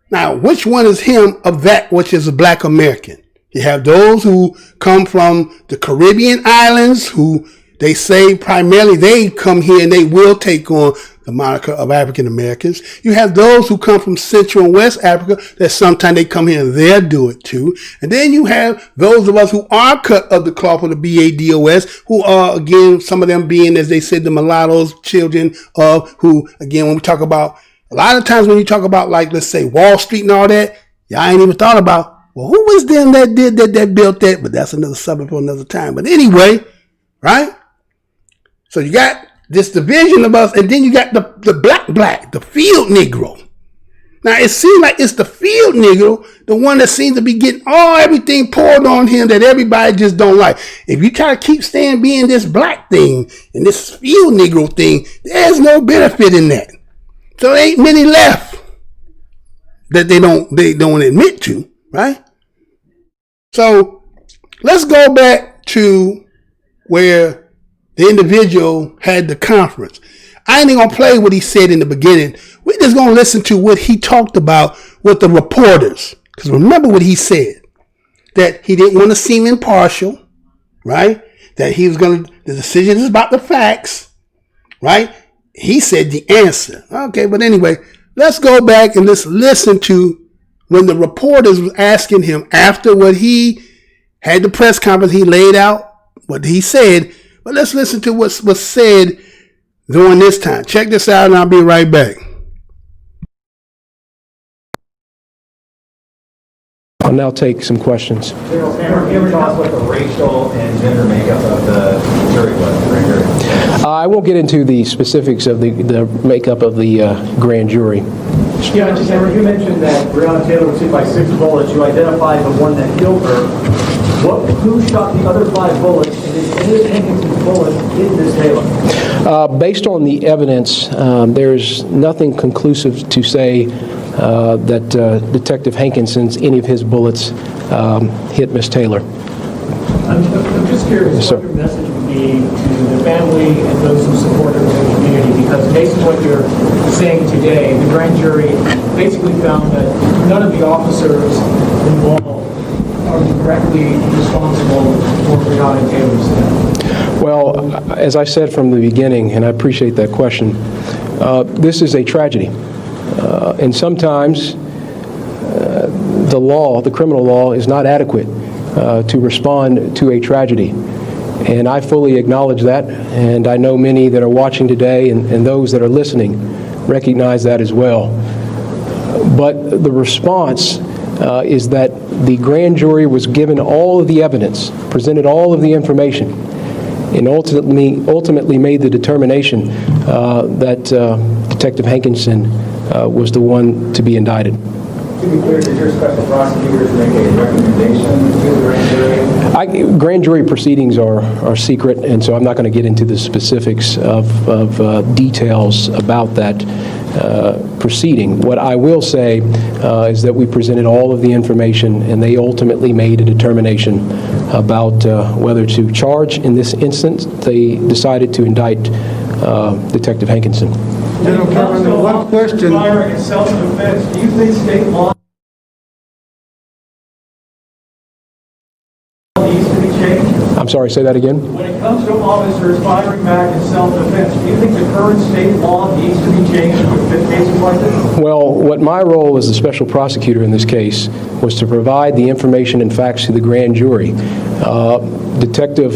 Now, which one is him of that which is a black American? You have those who come from the Caribbean islands who they say primarily they come here and they will take on the moniker of African Americans. You have those who come from Central and West Africa that sometimes they come here and they'll do it too. And then you have those of us who are cut of the cloth of the BADOS, who are, again, some of them being, as they said, the mulattoes, children of who, again, when we talk about, a lot of times when you talk about, like, let's say Wall Street and all that, y'all ain't even thought about, well, who was them that did that built that? But that's another subject for another time. But anyway, right? So you got this division of us, and then you got the black, the field Negro. Now it seems like it's the field Negro, the one that seems to be getting everything poured on him that everybody just don't like. If you try to keep staying being this black thing and this field Negro thing, there's no benefit in that. So there ain't many left that they don't admit to, right? So let's go back to where the individual had the conference. I ain't gonna play what he said in the beginning. We're just gonna listen to what he talked about with the reporters. Because remember what he said, that he didn't want to seem impartial, right? That he was the decision is about the facts, right? He said the answer. Okay, but anyway, let's go back and let's listen to when the reporters was asking him after what he had the press conference, he laid out what he said. But let's listen to what was said during this time. Check this out and I'll be right back. I'll now take some questions. General Cameron, can you tell us what the racial and gender makeup of the jury was? I won't get into the specifics of the makeup of the grand jury. Yeah, Mr. Cameron, you mentioned that Breonna Taylor was hit by 6 bullets. You identified the one that killed her. Who shot the other 5 bullets, and is any of Hankinson's bullets in Ms. Taylor? Based on the evidence, there's nothing conclusive to say that Detective Hankinson's, any of his bullets hit Ms. Taylor. I'm just curious what your message would be to the family and those who support her in the community, because based on what you're saying today, the grand jury basically found that none of the officers involved are directly responsible for Breonna Taylor's death. Well, as I said from the beginning, and I appreciate that question, this is a tragedy. And sometimes the law, the criminal law, is not adequate to respond to a tragedy. And I fully acknowledge that, and I know many that are watching today and those that are listening recognize that as well. But the response is that the grand jury was given all of the evidence, presented all of the information, and ultimately made the determination that Detective Hankinson was the one to be indicted. To be clear, did your special prosecutors make a recommendation to the grand jury? Grand jury proceedings are secret, and so I'm not going to get into the specifics of details about that proceeding. What I will say is that we presented all of the information, and they ultimately made a determination about whether to charge. In this instance, they decided to indict Detective Hankinson. General Cameron, one question. Firing in self-defense, do you think state law needs to be changed? I'm sorry, say that again? When it comes to officers firing back in self-defense, do you think the current state law needs to be changed with cases like this? Well, what my role as the special prosecutor in this case was to provide the information and facts to the grand jury. Detective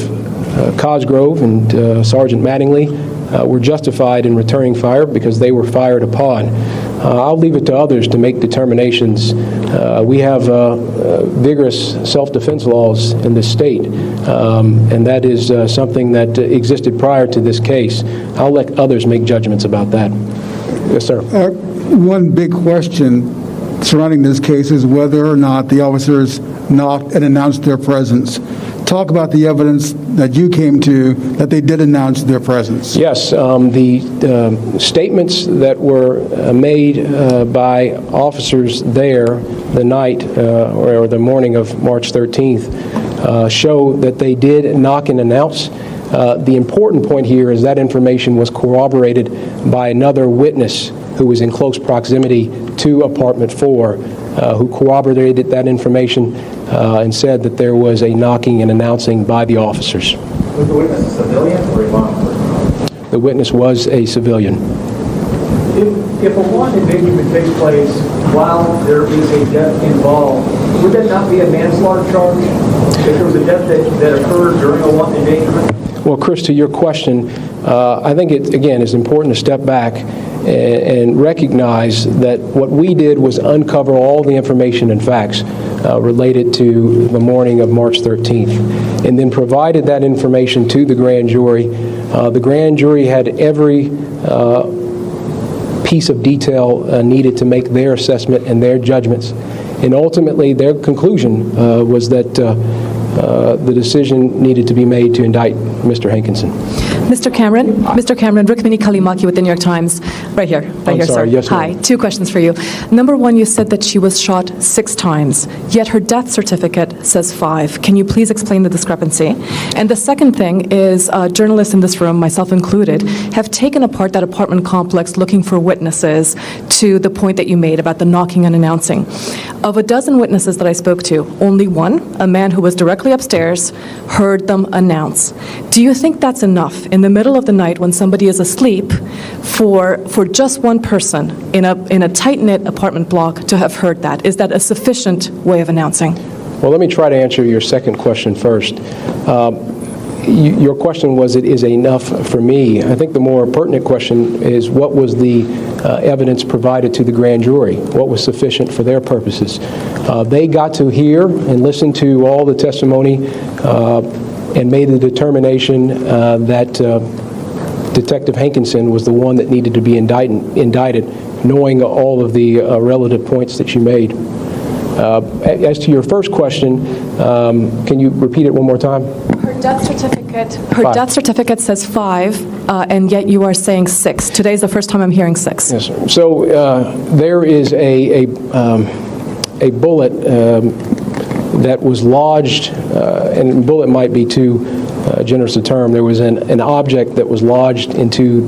Cosgrove and Sergeant Mattingly were justified in returning fire because they were fired upon. I'll leave it to others to make determinations. We have vigorous self-defense laws in this state, and that is something that existed prior to this case. I'll let others make judgments about that. Yes, sir. One big question surrounding this case is whether or not the officers knocked and announced their presence. Talk about the evidence that you came to that they did announce their presence. Yes, the statements that were made by officers there the night or the morning of March 13th show that they did knock and announce. The important point here is that information was corroborated by another witness who was in close proximity to apartment 4, who corroborated that information and said that there was a knocking and announcing by the officers. Was the witness a civilian or a law enforcement? The witness was a civilian. If a wanted endangerment takes place while there is a death involved, would that not be a manslaughter charge? If there was a death that occurred during a wanted endangerment? Well, Chris, to your question, I think it, again, is important to step back and recognize that what we did was uncover all the information and facts related to the morning of March 13th, and then provided that information to the grand jury. The grand jury had every piece of detail needed to make their assessment and their judgments, and ultimately their conclusion was that the decision needed to be made to indict Mr. Hankinson. Mr. Cameron, Rukmini Kalimaki with the New York Times. Right here, I'm sorry, sir. yes, Hi, ma'am. 2 questions for you. Number 1, you said that she was shot 6 times, yet her death certificate says 5. Can you please explain the discrepancy? And the second thing is journalists in this room, myself included, have taken apart that apartment complex looking for witnesses to the point that you made about the knocking and announcing. Of a dozen witnesses that I spoke to, only one, a man who was directly upstairs, heard them announce. Do you think that's enough in the middle of the night when somebody is asleep for just one person in a tight-knit apartment block to have heard that? Is that a sufficient way of announcing? Well, let me try to answer your second question first. Your question was, is it enough for me? I think the more pertinent question is, what was the evidence provided to the grand jury? What was sufficient for their purposes? They got to hear and listen to all the testimony and made the determination that Detective Hankinson was the one that needed to be indicted, knowing all of the relative points that you made. As to your first question, can you repeat it one more time? Her death certificate says 5, and yet you are saying 6. Today's the first time I'm hearing 6. Yes, sir. So there is a bullet that was lodged, and bullet might be too generous a term. There was an object that was lodged into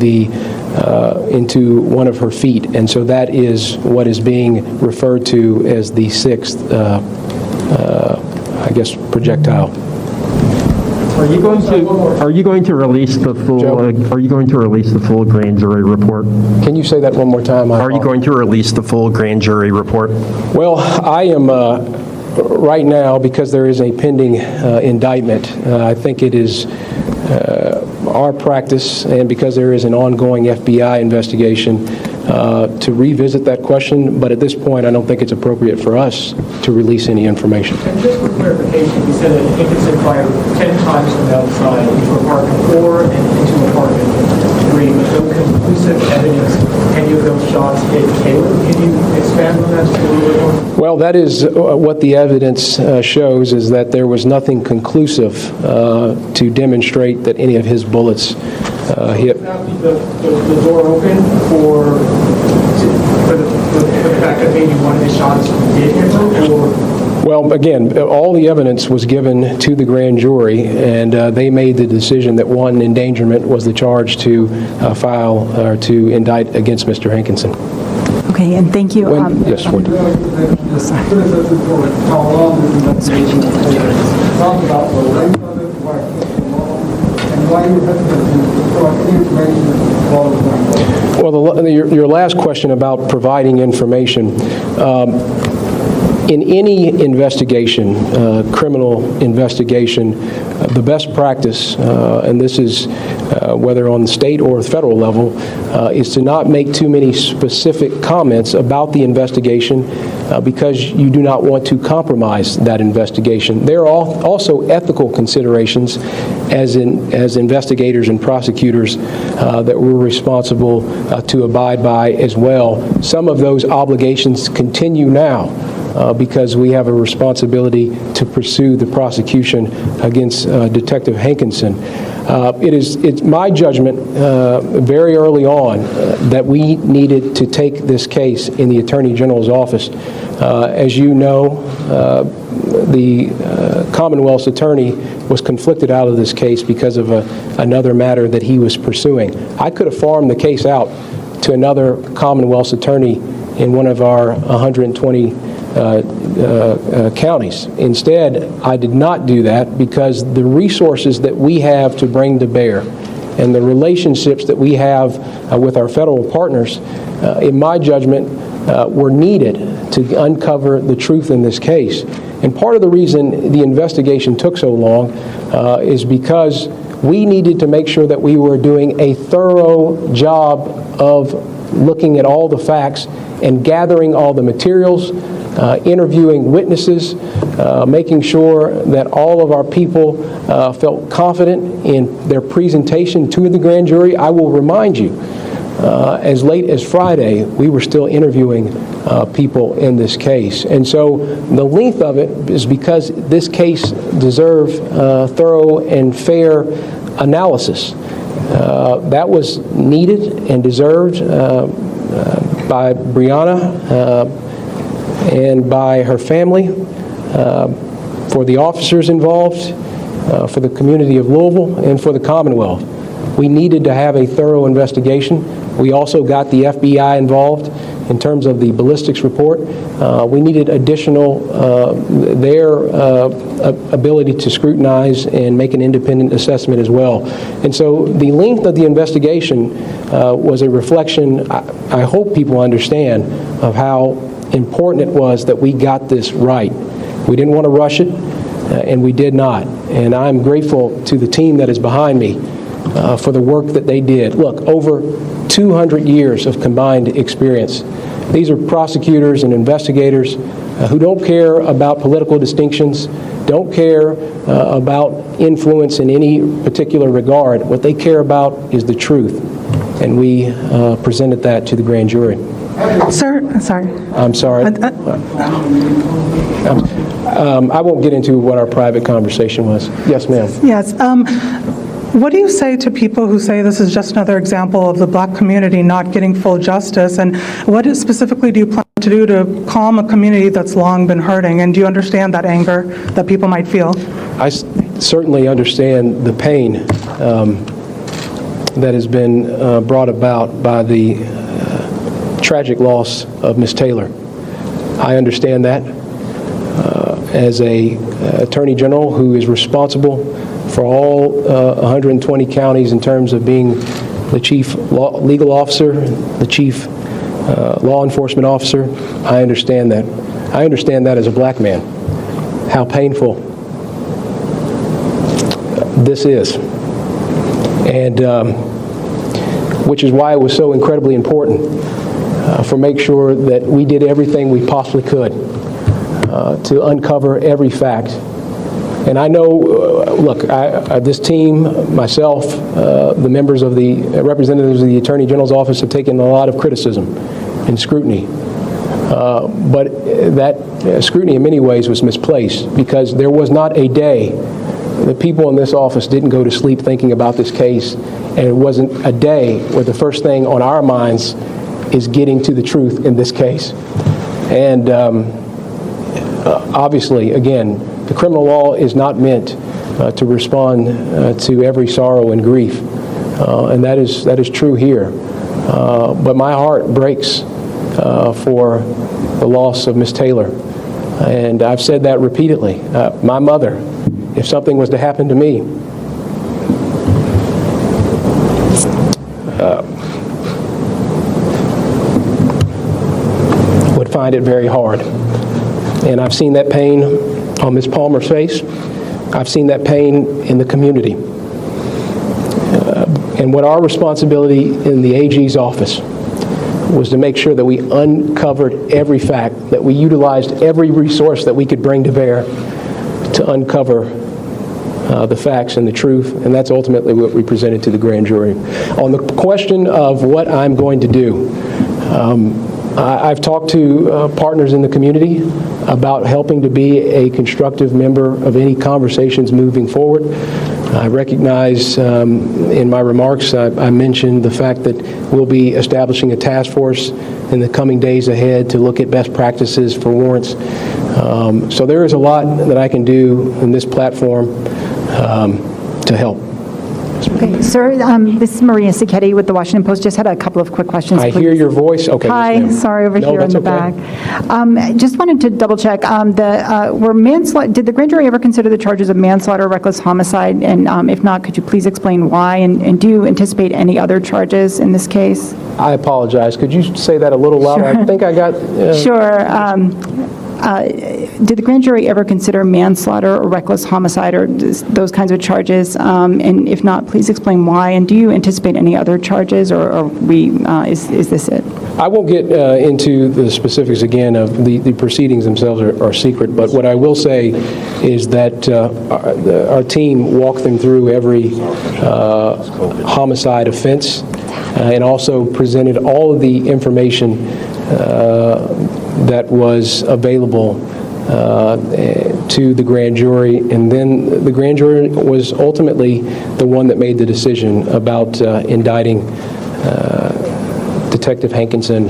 into one of her feet, and so that is what is being referred to as the 6th, I guess, projectile. Are you going to release the full? Are you going to release the full grand jury report? Can you say that one more time? Are you going to release the full grand jury report? Well, I am right now, because there is a pending indictment. I think it is our practice, and because there is an ongoing FBI investigation, to revisit that question. But at this point, I don't think it's appropriate for us to release any information. And just for clarification, you said that Hankinson fired 10 times from the outside into apartment 4 and into apartment 3, but no conclusive evidence any of those shots hit Taylor. Can you expand on that just a little bit more? Well, that is what the evidence shows, is that there was nothing conclusive to demonstrate that any of his bullets hit. The door open for the fact that maybe one of the shots did hit her, or? Well, again, all the evidence was given to the grand jury, and they made the decision that one, endangerment was the charge to file or to indict against Mr. Hankinson. Okay, and thank you. Yes, Ford. Well, your last question about providing information. In any investigation, criminal investigation, the best practice, and this is whether on the state or federal level, is to not make too many specific comments about the investigation because you do not want to compromise that investigation. There are also ethical considerations as investigators and prosecutors that we're responsible to abide by as well. Some of those obligations continue now. because we have a responsibility to pursue the prosecution against Detective Hankinson. It's my judgment very early on that we needed to take this case in the Attorney General's office. As you know, the Commonwealth's attorney was conflicted out of this case because of another matter that he was pursuing. I could have farmed the case out to another Commonwealth's attorney in one of our 120 counties. Instead, I did not do that because the resources that we have to bring to bear and the relationships that we have with our federal partners, in my judgment, were needed to uncover the truth in this case. And part of the reason the investigation took so long is because we needed to make sure that we were doing a thorough job of looking at all the facts and gathering all the materials, interviewing witnesses, making sure that all of our people felt confident in their presentation to the grand jury. I will remind you, as late as Friday, we were still interviewing people in this case. And so the length of it is because this case deserved thorough and fair analysis. That was needed and deserved by Breonna and by her family, for the officers involved, for the community of Louisville, and for the Commonwealth. We needed to have a thorough investigation. We also got the FBI involved in terms of the ballistics report. We needed additional, their ability to scrutinize and make an independent assessment as well. And so the length of the investigation was a reflection, I hope people understand, of how important it was that we got this right. We didn't want to rush it, and we did not. And I'm grateful to the team that is behind me for the work that they did. Look, over 200 years of combined experience. These are prosecutors and investigators who don't care about political distinctions, don't care about influence in any particular regard. What they care about is the truth. And we presented that to the grand jury. Sir, sorry. I'm sorry. I won't get into what our private conversation was. Yes, ma'am. Yes. What do you say to people who say this is just another example of the black community not getting full justice? And what specifically do you plan to do to calm a community that's long been hurting? And do you understand that anger that people might feel? I certainly understand the pain that has been brought about by the tragic loss of Ms. Taylor. I understand that as a Attorney General who is responsible for all 120 counties in terms of being the chief legal officer, the chief law enforcement officer. I understand that. I understand that as a black man, how painful this is. And which is why it was so incredibly important for make sure that we did everything we possibly could to uncover every fact. And I know, look, this team, myself, the members of the representatives of the Attorney General's office have taken a lot of criticism and scrutiny. But that scrutiny in many ways was misplaced because there was not a day the people in this office didn't go to sleep thinking about this case, and it wasn't a day where the first thing on our minds is getting to the truth in this case. And obviously, again, the criminal law is not meant to respond to every sorrow and grief, and that is true here. But my heart breaks for the loss of Miss Taylor, and I've said that repeatedly. My mother, if something was to happen to me, would find it very hard. And I've seen that pain on Ms. Palmer's face. I've seen that pain in the community. And what our responsibility in the AG's office was to make sure that we uncovered every fact, that we utilized every resource that we could bring to bear to uncover the facts and the truth, and that's ultimately what we presented to the grand jury. On the question of what I'm going to do, I've talked to partners in the community about helping to be a constructive member of any conversations moving forward. I recognize in my remarks I mentioned the fact that we'll be establishing a task force in the coming days ahead to look at best practices for warrants. So there is a lot that I can do in this platform to help. Okay, sir, this is Maria Cicchetti with the Washington Post. Just had a couple of quick questions, I please. hear your voice. Okay. Hi, yes, sorry, over no, here in the okay. back. Just wanted to double check. Were manslaughter? Did the grand jury ever consider the charges of manslaughter, reckless homicide? And if not, could you please explain why? And do you anticipate any other charges in this case? I apologize. Could you say that a little louder? Sure. I think I got. Sure. Did the grand jury ever consider manslaughter or reckless homicide or those kinds of charges? And if not, please explain why. And do you anticipate any other charges, or is this it? I won't get into the specifics again of the proceedings themselves are secret, but what I will say is that our team walked them through every homicide offense and also presented all of the information that was available to the grand jury, and then the grand jury was ultimately the one that made the decision about indicting Detective Hankinson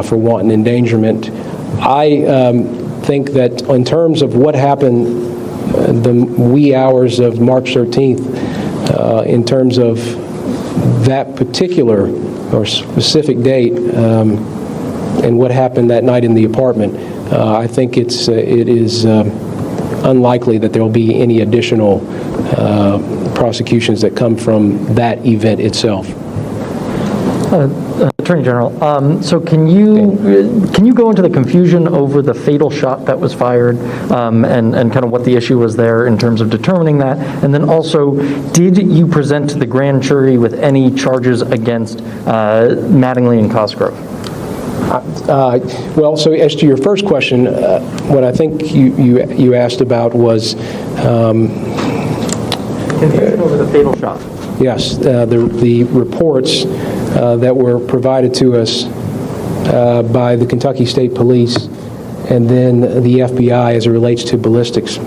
for wanton endangerment. I think that in terms of what happened the wee hours of March 13th, in terms of that particular or specific date, and what happened that night in the apartment, I think it is unlikely that there will be any additional prosecutions that come from that event itself. Attorney General, so can you go into the confusion over the fatal shot that was fired, and kind of what the issue was there in terms of determining that? And then also, did you present to the grand jury with any charges against Mattingly and Cosgrove? Well, so as to your first question, what I think you asked about was Confusion over the fatal shot. Yes, the reports that were provided to us by the Kentucky State Police and then the FBI as it relates to ballistics.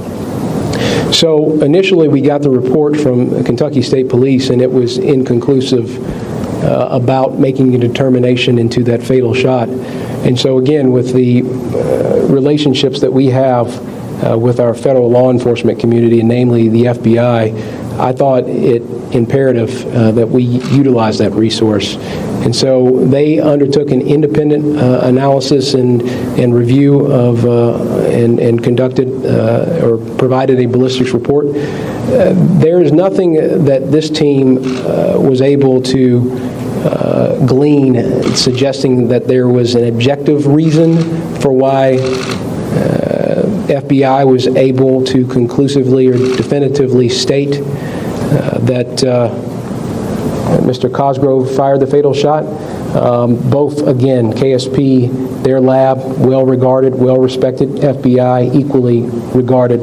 So initially we got the report from Kentucky State Police, and it was inconclusive about making a determination into that fatal shot. And so again, with the relationships that we have with our federal law enforcement community, and namely the FBI, I thought it imperative that we utilize that resource. And so they undertook an independent analysis and review of and conducted or provided a ballistics report. There is nothing that this team was able to glean suggesting that there was an objective reason for why FBI was able to conclusively or definitively state that Mr. Cosgrove fired the fatal shot. Both, again, KSP, their lab, well-regarded, well-respected, FBI, equally regarded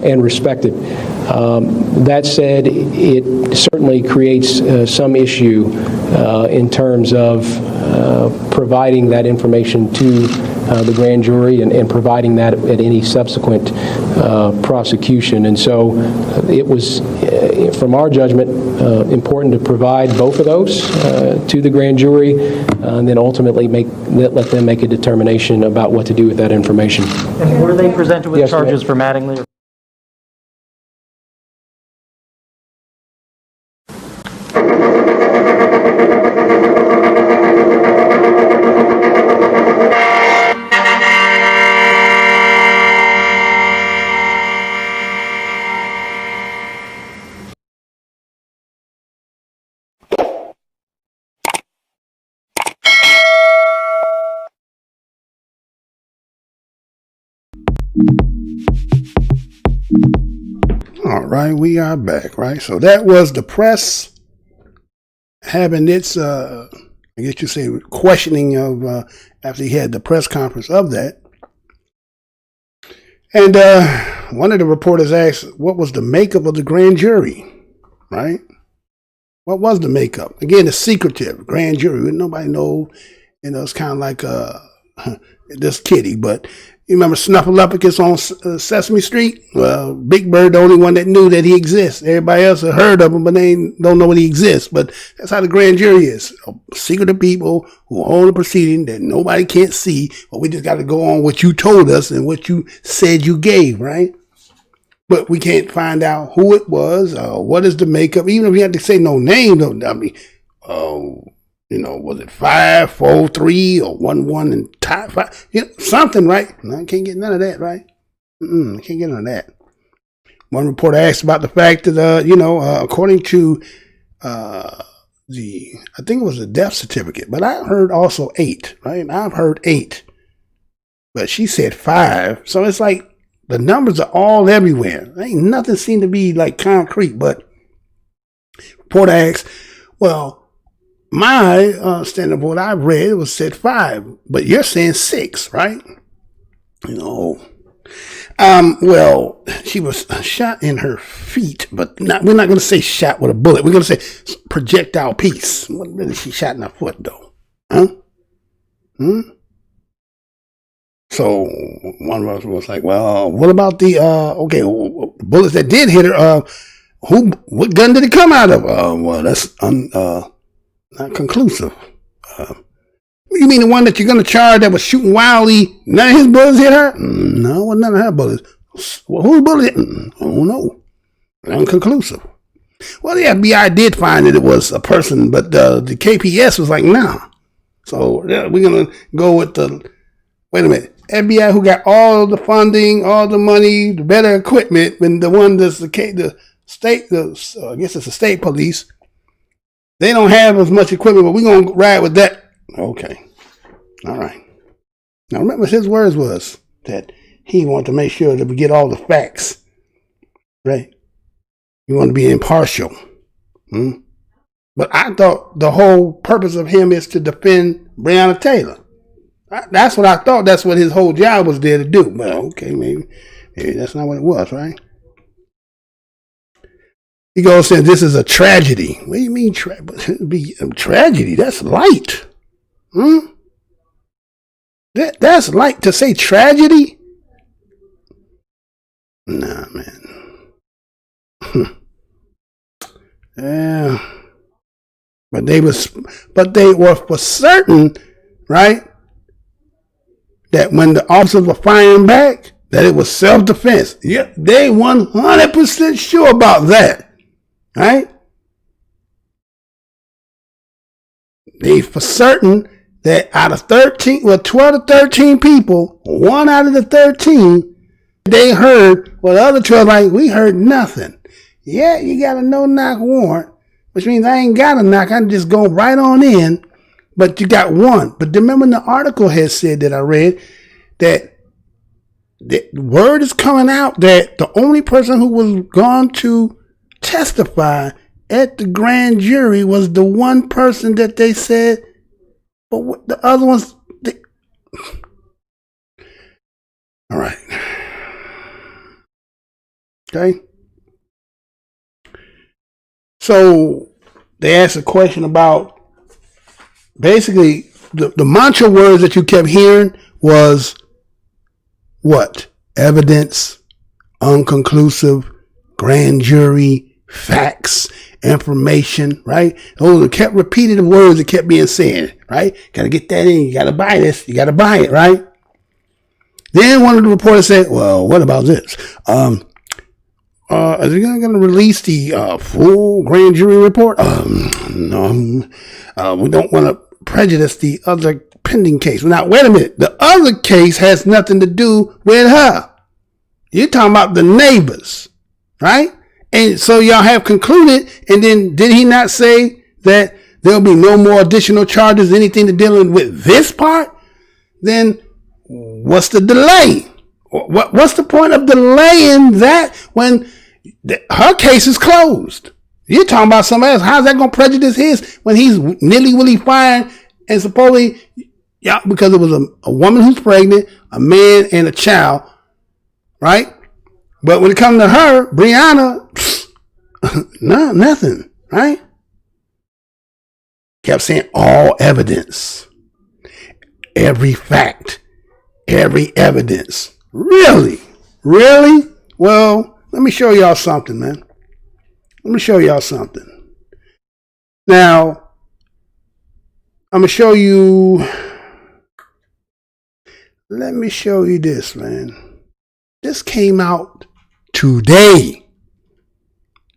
and respected. That said, it certainly creates some issue in terms of providing that information to the grand jury and providing that at any subsequent prosecution. And so it was, from our judgment, important to provide both of those to the grand jury and then ultimately let them make a determination about what to do with that information. And were they presented with charges for Mattingly? All right, we are back, right? So that was the press having its, I guess you say, questioning of, after he had the press conference of that. And one of the reporters asked, what was the makeup of the grand jury, right? What was the makeup? Again, it's secretive, grand jury. Nobody knows You know, it's kind of like this kitty, but you remember Snuffleupagus on Sesame Street? Well, Big Bird, the only one that knew that he exists. Everybody else had heard of him, but they don't know that he exists. But that's how the grand jury is. A secret of people who own the proceeding that nobody can't see, but we just got to go on what you told us and what you said you gave, right? But we can't find out who it was, what is the makeup, even if you had to say no name. I mean, you know, was it 5, 4, 3, or 1, 1 and tie 5? You know, something, right? No, I can't get none of that, right? I can't get none of that. One reporter asked about the fact that, you know, according to I think it was a death certificate, but I heard also 8, right? I've heard 8, but she said 5. So it's like the numbers are all everywhere. Ain't nothing seemed to be like concrete, but reporter asked, well, my standard of what I've read, it was said 5, but you're saying 6, right? You know, well, she was shot in her feet, but we're not going to say shot with a bullet. We're going to say projectile piece. What really she shot in her foot, though? Huh? So one of us was like, well, what about the, bullets that did hit her? What gun did it come out of? Well, that's not conclusive. You mean the one that you're going to charge that was shooting wildly? None of his bullets hit her? No, well, none of her bullets. Well, whose bullet hit? I don't know. Unconclusive. Well, the FBI did find that it was a person, but the KPS was like, nah. So we're going to go with wait a minute, FBI who got all the funding, all the money, the better equipment, than the one that's I guess it's the state police. They don't have as much equipment, but we're going to ride with that. Okay. All right. Now, remember his words was that he wanted to make sure that we get all the facts. Right? You want to be impartial. But I thought the whole purpose of him is to defend Breonna Taylor. That's what I thought. That's what his whole job was there to do. Well, okay, maybe that's not what it was, right? He goes saying this is a tragedy. What do you mean tragedy? That's light. That's light to say tragedy? Nah, man. Yeah. But they were for certain, right, that when the officers were firing back, that it was self-defense. Yeah, they 100% sure about that. Right? They for certain that out of 12 to 13 people, 1 out of the 13, they heard, well, the other 12, like, we heard nothing. Yeah, you got a no-knock warrant, which means I ain't got a knock. I can just go right on in, but you got 1. But remember the article has said that I read that the word is coming out that the only person who was gone to testify at the grand jury was the one person that they said, but the other ones, all right. Okay. So they asked a question about basically the mantra words that you kept hearing was what? Evidence, unconclusive, grand jury, facts, information, right? Those are kept repeating words that kept being said, right? Got to get that in. You got to buy this. You got to buy it, right? Then one of the reporters said, well, what about this? Is he going to release the full grand jury report? No, we don't want to prejudice the other pending case. Now, wait a minute. The other case has nothing to do with her. You're talking about the neighbors, right? And so y'all have concluded, and then did he not say that there'll be no more additional charges, anything to dealing with this part? Then what's the delay? What's the point of delaying that when her case is closed? You're talking about somebody else. How's that going to prejudice his when he's nilly-willy fired and supposedly, yeah, because it was a woman who's pregnant, a man, and a child, right? But when it comes to her, Breonna, no, nothing, right? Kept saying all evidence. every fact, every evidence. Really? Really? Well, let me show y'all something, man. Let me show y'all something. Now, I'm going to show you, let me show you this, man. This came out today.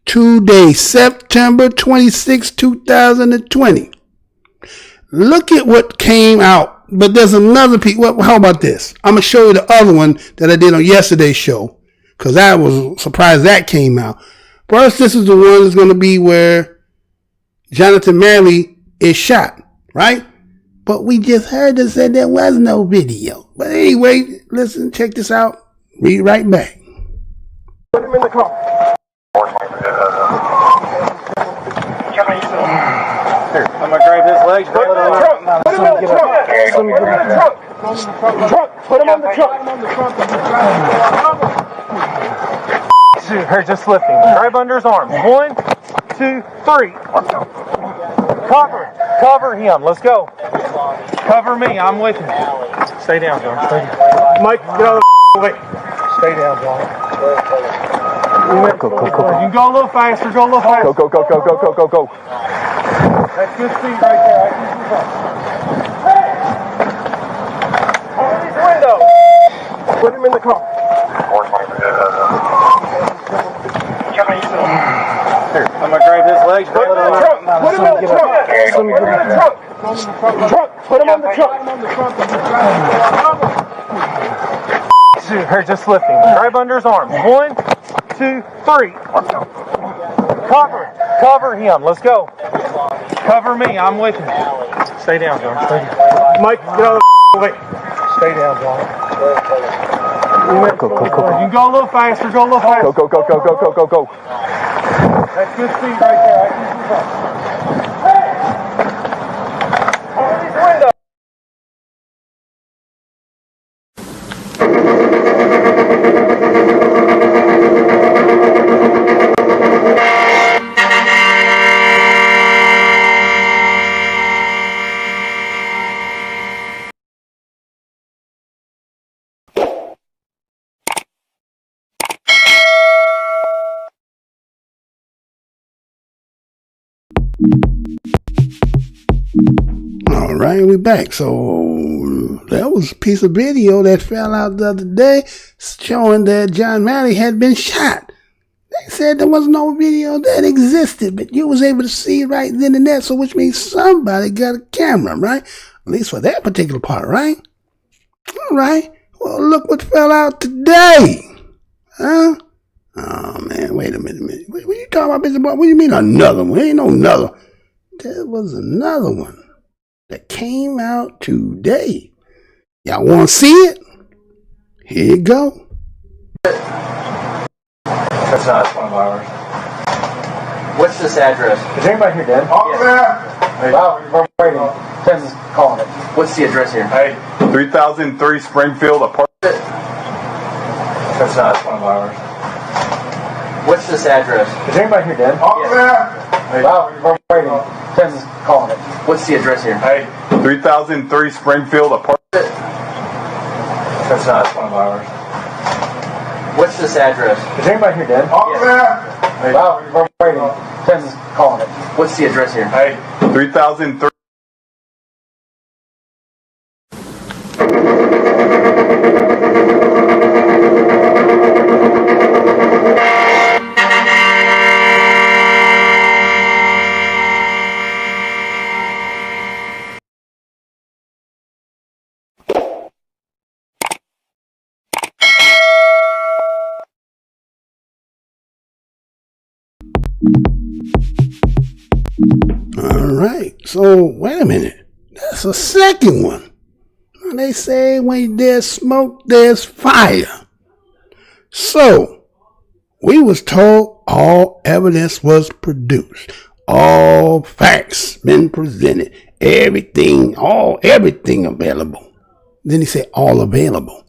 Today, September 26, 2020. Look at what came out. But there's another piece. Well, how about this? I'm going to show you the other one that I did on yesterday's show, because I was surprised that came out. First, this is the one that's going to be where Jonathan Manley is shot, right? But we just heard that said there was no video. But anyway, listen, check this out. Be right back. Put him in the car. Here, I'm gonna grab his legs. Put him in the trunk. Put him in the trunk. Put him in the trunk. Here, just lift him. Grab under his arms. 1, 2, 3. Cover him. Let's go. Cover me. I'm with him. Stay down, John. Stay down. Mike, get out of the way. Stay down, John. Go. You can go a little faster. Go. That's good speed right there. Open these windows. Put him in the car. Here, I'm gonna grab his legs. Put him in the trunk. Put him in the trunk. Put him in the trunk. Here, just lift him. Grab under his arms. 1, 2, 3. Cover him. Let's go. Cover me. I'm with him. Stay down, John. Stay down. Mike, get out of the way. Stay down, John. Go. You can go a little faster. Go. Go. That's good speed right there. Open these windows. All right, we're back. So that was a piece of video that fell out the other day showing that John Manley had been shot. They said there was no video that existed, but you was able to see it right then and there, so which means somebody got a camera, right? At least for that particular part, right? All right. Well, look what fell out today. Huh? Oh, man, wait a minute. What are you talking about, Mr. Boy? What do you mean another one? There ain't no another. There was another one that came out today. Y'all want to see it? Here you go. That's not one of ours. What's this address? Is anybody here dead? Yes. Wow, we're waiting. Texas calling it. What's the address here? Hey, 3003 Springfield Apartment. That's not one of ours. What's this address? Is anybody here dead? Yes. Wow, we're waiting. Texas calling it. What's the address here? Hey, 3003 Springfield Apartment. That's not one of ours. What's this address? Is anybody here dead? Yes. Wow, we're waiting. Texas calling it. What's the address here? Hey, 3003. All right. So, wait a minute. That's a second one. They say when there's smoke, there's fire. So, we was told all evidence was produced. All facts been presented. Everything available. Then he said all available.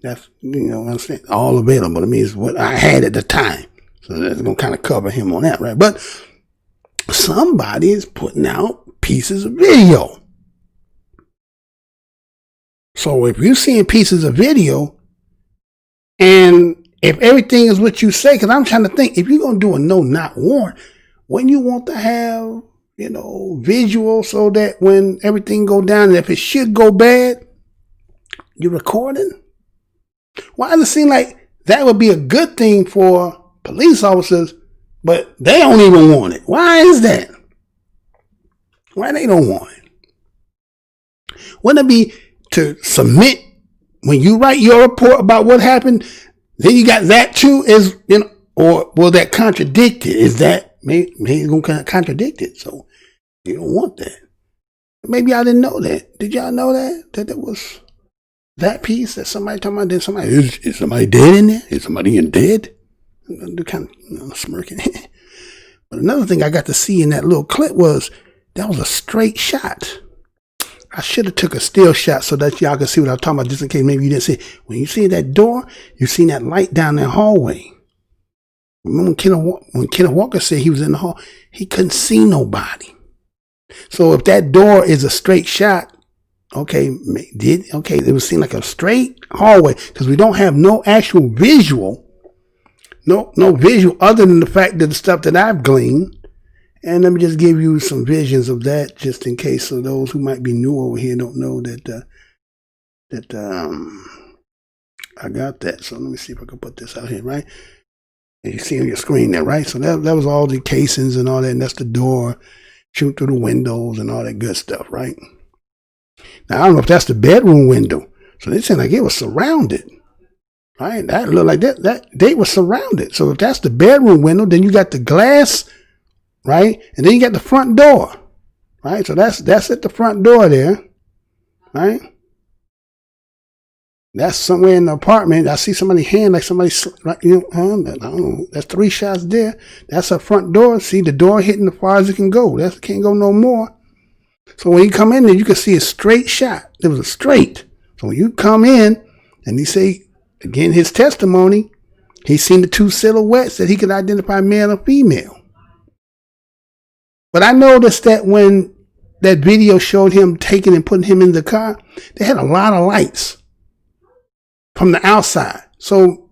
That's, what I'm saying. All available. That means what I had at the time. So that's going to kind of cover him on that, right? But somebody is putting out pieces of video. So if you're seeing pieces of video, and if everything is what you say, because I'm trying to think, if you're going to do a no-knock warrant, wouldn't you want to have, visual so that when everything go down, and if it should go bad, you're recording? Why does it seem like that would be a good thing for police officers, but they don't even want it? Why is that? Why they don't want it? Wouldn't it be to submit when you write your report about what happened? Then you got that too, or will that contradict it? Is that maybe it's gonna contradict it? So you don't want that. Maybe I didn't know that. Did y'all know that it was that piece that somebody talking about? Is somebody dead in there? Is somebody dead? They're kind of smirking. But another thing I got to see in that little clip was that was a straight shot. I should have took a still shot so that y'all can see what I'm talking about, just in case maybe you didn't see it. When you see that door, you seen that light down that hallway. Remember when Kenneth Walker said he was in the hall, he couldn't see nobody. So if that door is a straight shot, it would seem like a straight hallway, because we don't have no actual visual, no visual other than the fact that the stuff that I've gleaned. And let me just give you some visions of that, just in case, so those who might be new over here don't know that I got that. So let me see if I can put this out here, right? And you see on your screen there, right? So that was all the casings and all that, and that's the door, shoot through the windows and all that good stuff, right? Now, I don't know if that's the bedroom window. So they said like it was surrounded, right? That looked like that they were surrounded. So if that's the bedroom window, then you got the glass, right? And then you got the front door, right? So that's at the front door there, right? That's somewhere in the apartment. I see somebody's hand, like somebody, I don't know. That's 3 shots there. That's a front door. See the door hitting as far as it can go. That can't go no more. So when you come in there, you can see a straight shot. It was a straight. So when you come in, and he say, again, his testimony, he seen the 2 silhouettes that he could identify male or female. But I noticed that when that video showed him taking and putting him in the car, they had a lot of lights from the outside. So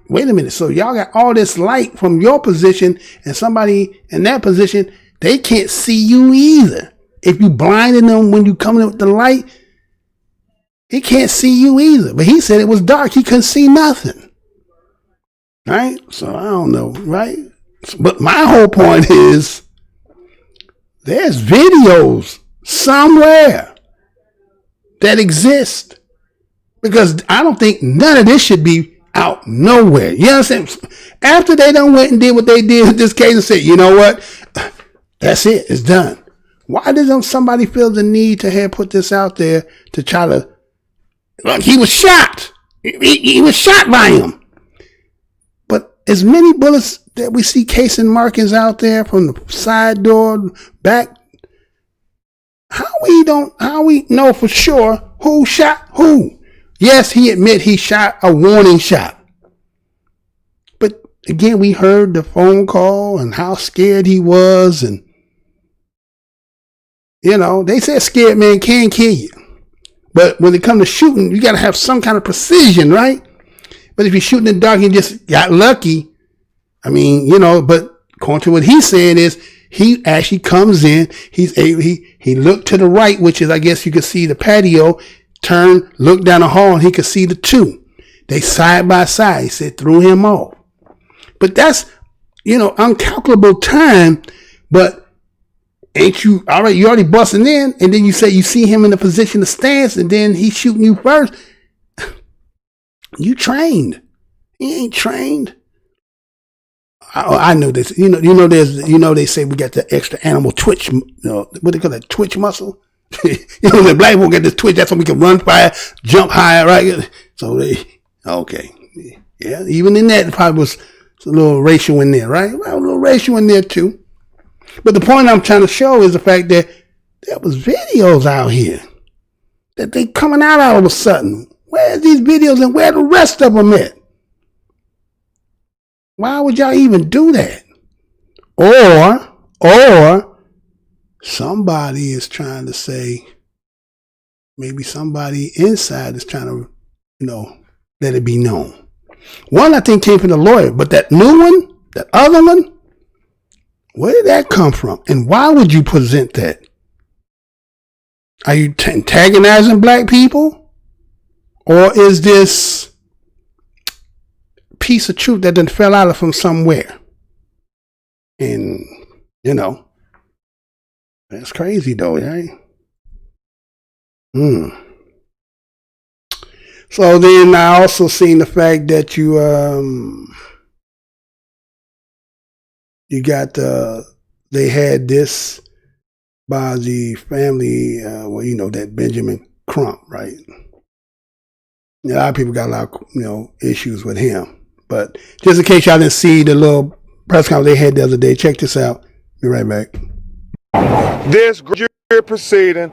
wait a minute. So y'all got all this light from your position, and somebody in that position, they can't see you either. If you blinded them when you coming in with the light, he can't see you either. But he said it was dark. He couldn't see nothing. Right? So I don't know. Right? But my whole point is, there's videos somewhere that exist, because I don't think none of this should be out nowhere. You understand? After they done went and did what they did in this case and said, you know what? That's it. It's done. Why doesn't somebody feel the need to have put this out there to try to, look, he was shot. He was shot by him. But as many bullets that we see casing markings out there from the side door, back, how we know for sure who shot who? Yes, he admit he shot a warning shot. But again, we heard the phone call and how scared he was, and they said scared man can kill you. But when it comes to shooting, you got to have some kind of precision, right? But if you're shooting in the dark and just got lucky, but according to what he's saying is, he actually comes in, he looked to the right, which is, I guess you could see the patio, turn, look down the hall, and he could see the 2. They side by side. He said, threw him off. But that's, uncalculable time. But ain't you, all right, you already busting in, and then you say you see him in a position of stance, and then he's shooting you first. You trained. He ain't trained. I know this. They say we got the extra animal twitch, what they call that, twitch muscle. The black people get this twitch. That's when we can run fast, jump high, right? So okay. Yeah, even in that, probably was a little ratio in there, right? Well, a little ratio in there too. But the point I'm trying to show is the fact that there was videos out here that they coming out all of a sudden. Where's these videos and where the rest of them at? Why would y'all even do that? Or somebody is trying to say, maybe somebody inside is trying to, let it be known. One, I think, came from the lawyer, but that new one, that other one, where did that come from? And why would you present that? Are you antagonizing black people? Or is this piece of truth that done fell out of from somewhere? And, that's crazy though, right? So then I also seen the fact that you got they had this by the family, that Benjamin Crump, right? A lot of people got a lot of, issues with him. But just in case y'all didn't see the little press conference they had the other day, check this out. Be right back. This jury proceeding,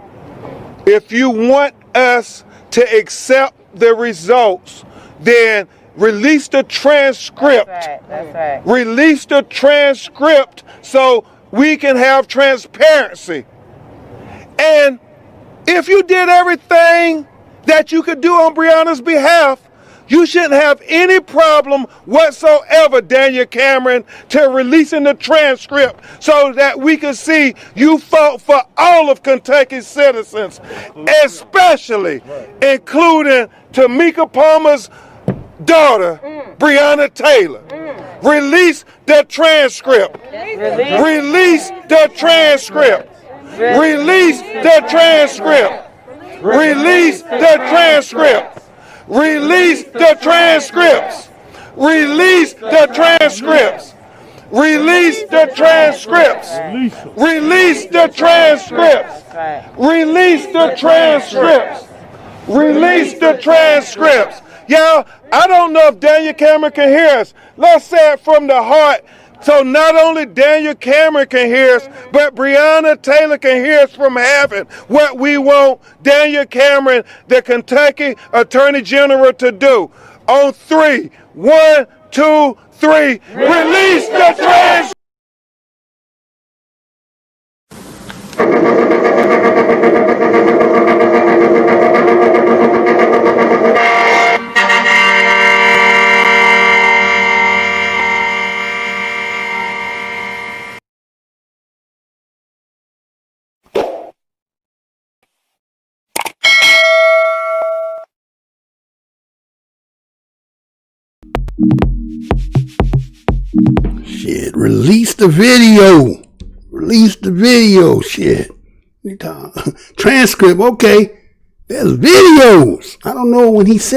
if you want us to accept the results, then release the transcript. That's right. Release the transcript so we can have transparency. And if you did everything that you could do on Breonna's behalf, you shouldn't have any problem whatsoever, Daniel Cameron, to releasing the transcript so that we can see you fought for all of Kentucky's citizens, especially including Tamika Palmer's daughter, Breonna Taylor. Release the transcript. Release the transcript. Release the transcript. Release the transcript. Release the transcripts. Release the transcripts. Release the transcripts. Release the transcripts. Release the transcripts. Release the transcripts. Y'all, I don't know if Daniel Cameron can hear us. Let's say it from the heart. So not only Daniel Cameron can hear us, but Breonna Taylor can hear us from heaven. What we want Daniel Cameron, the Kentucky Attorney General, to do. On 3, 1, 2, 3, release the transcript. Shit, release the video. Release the video, shit. Transcript, okay. There's videos. I don't know when he said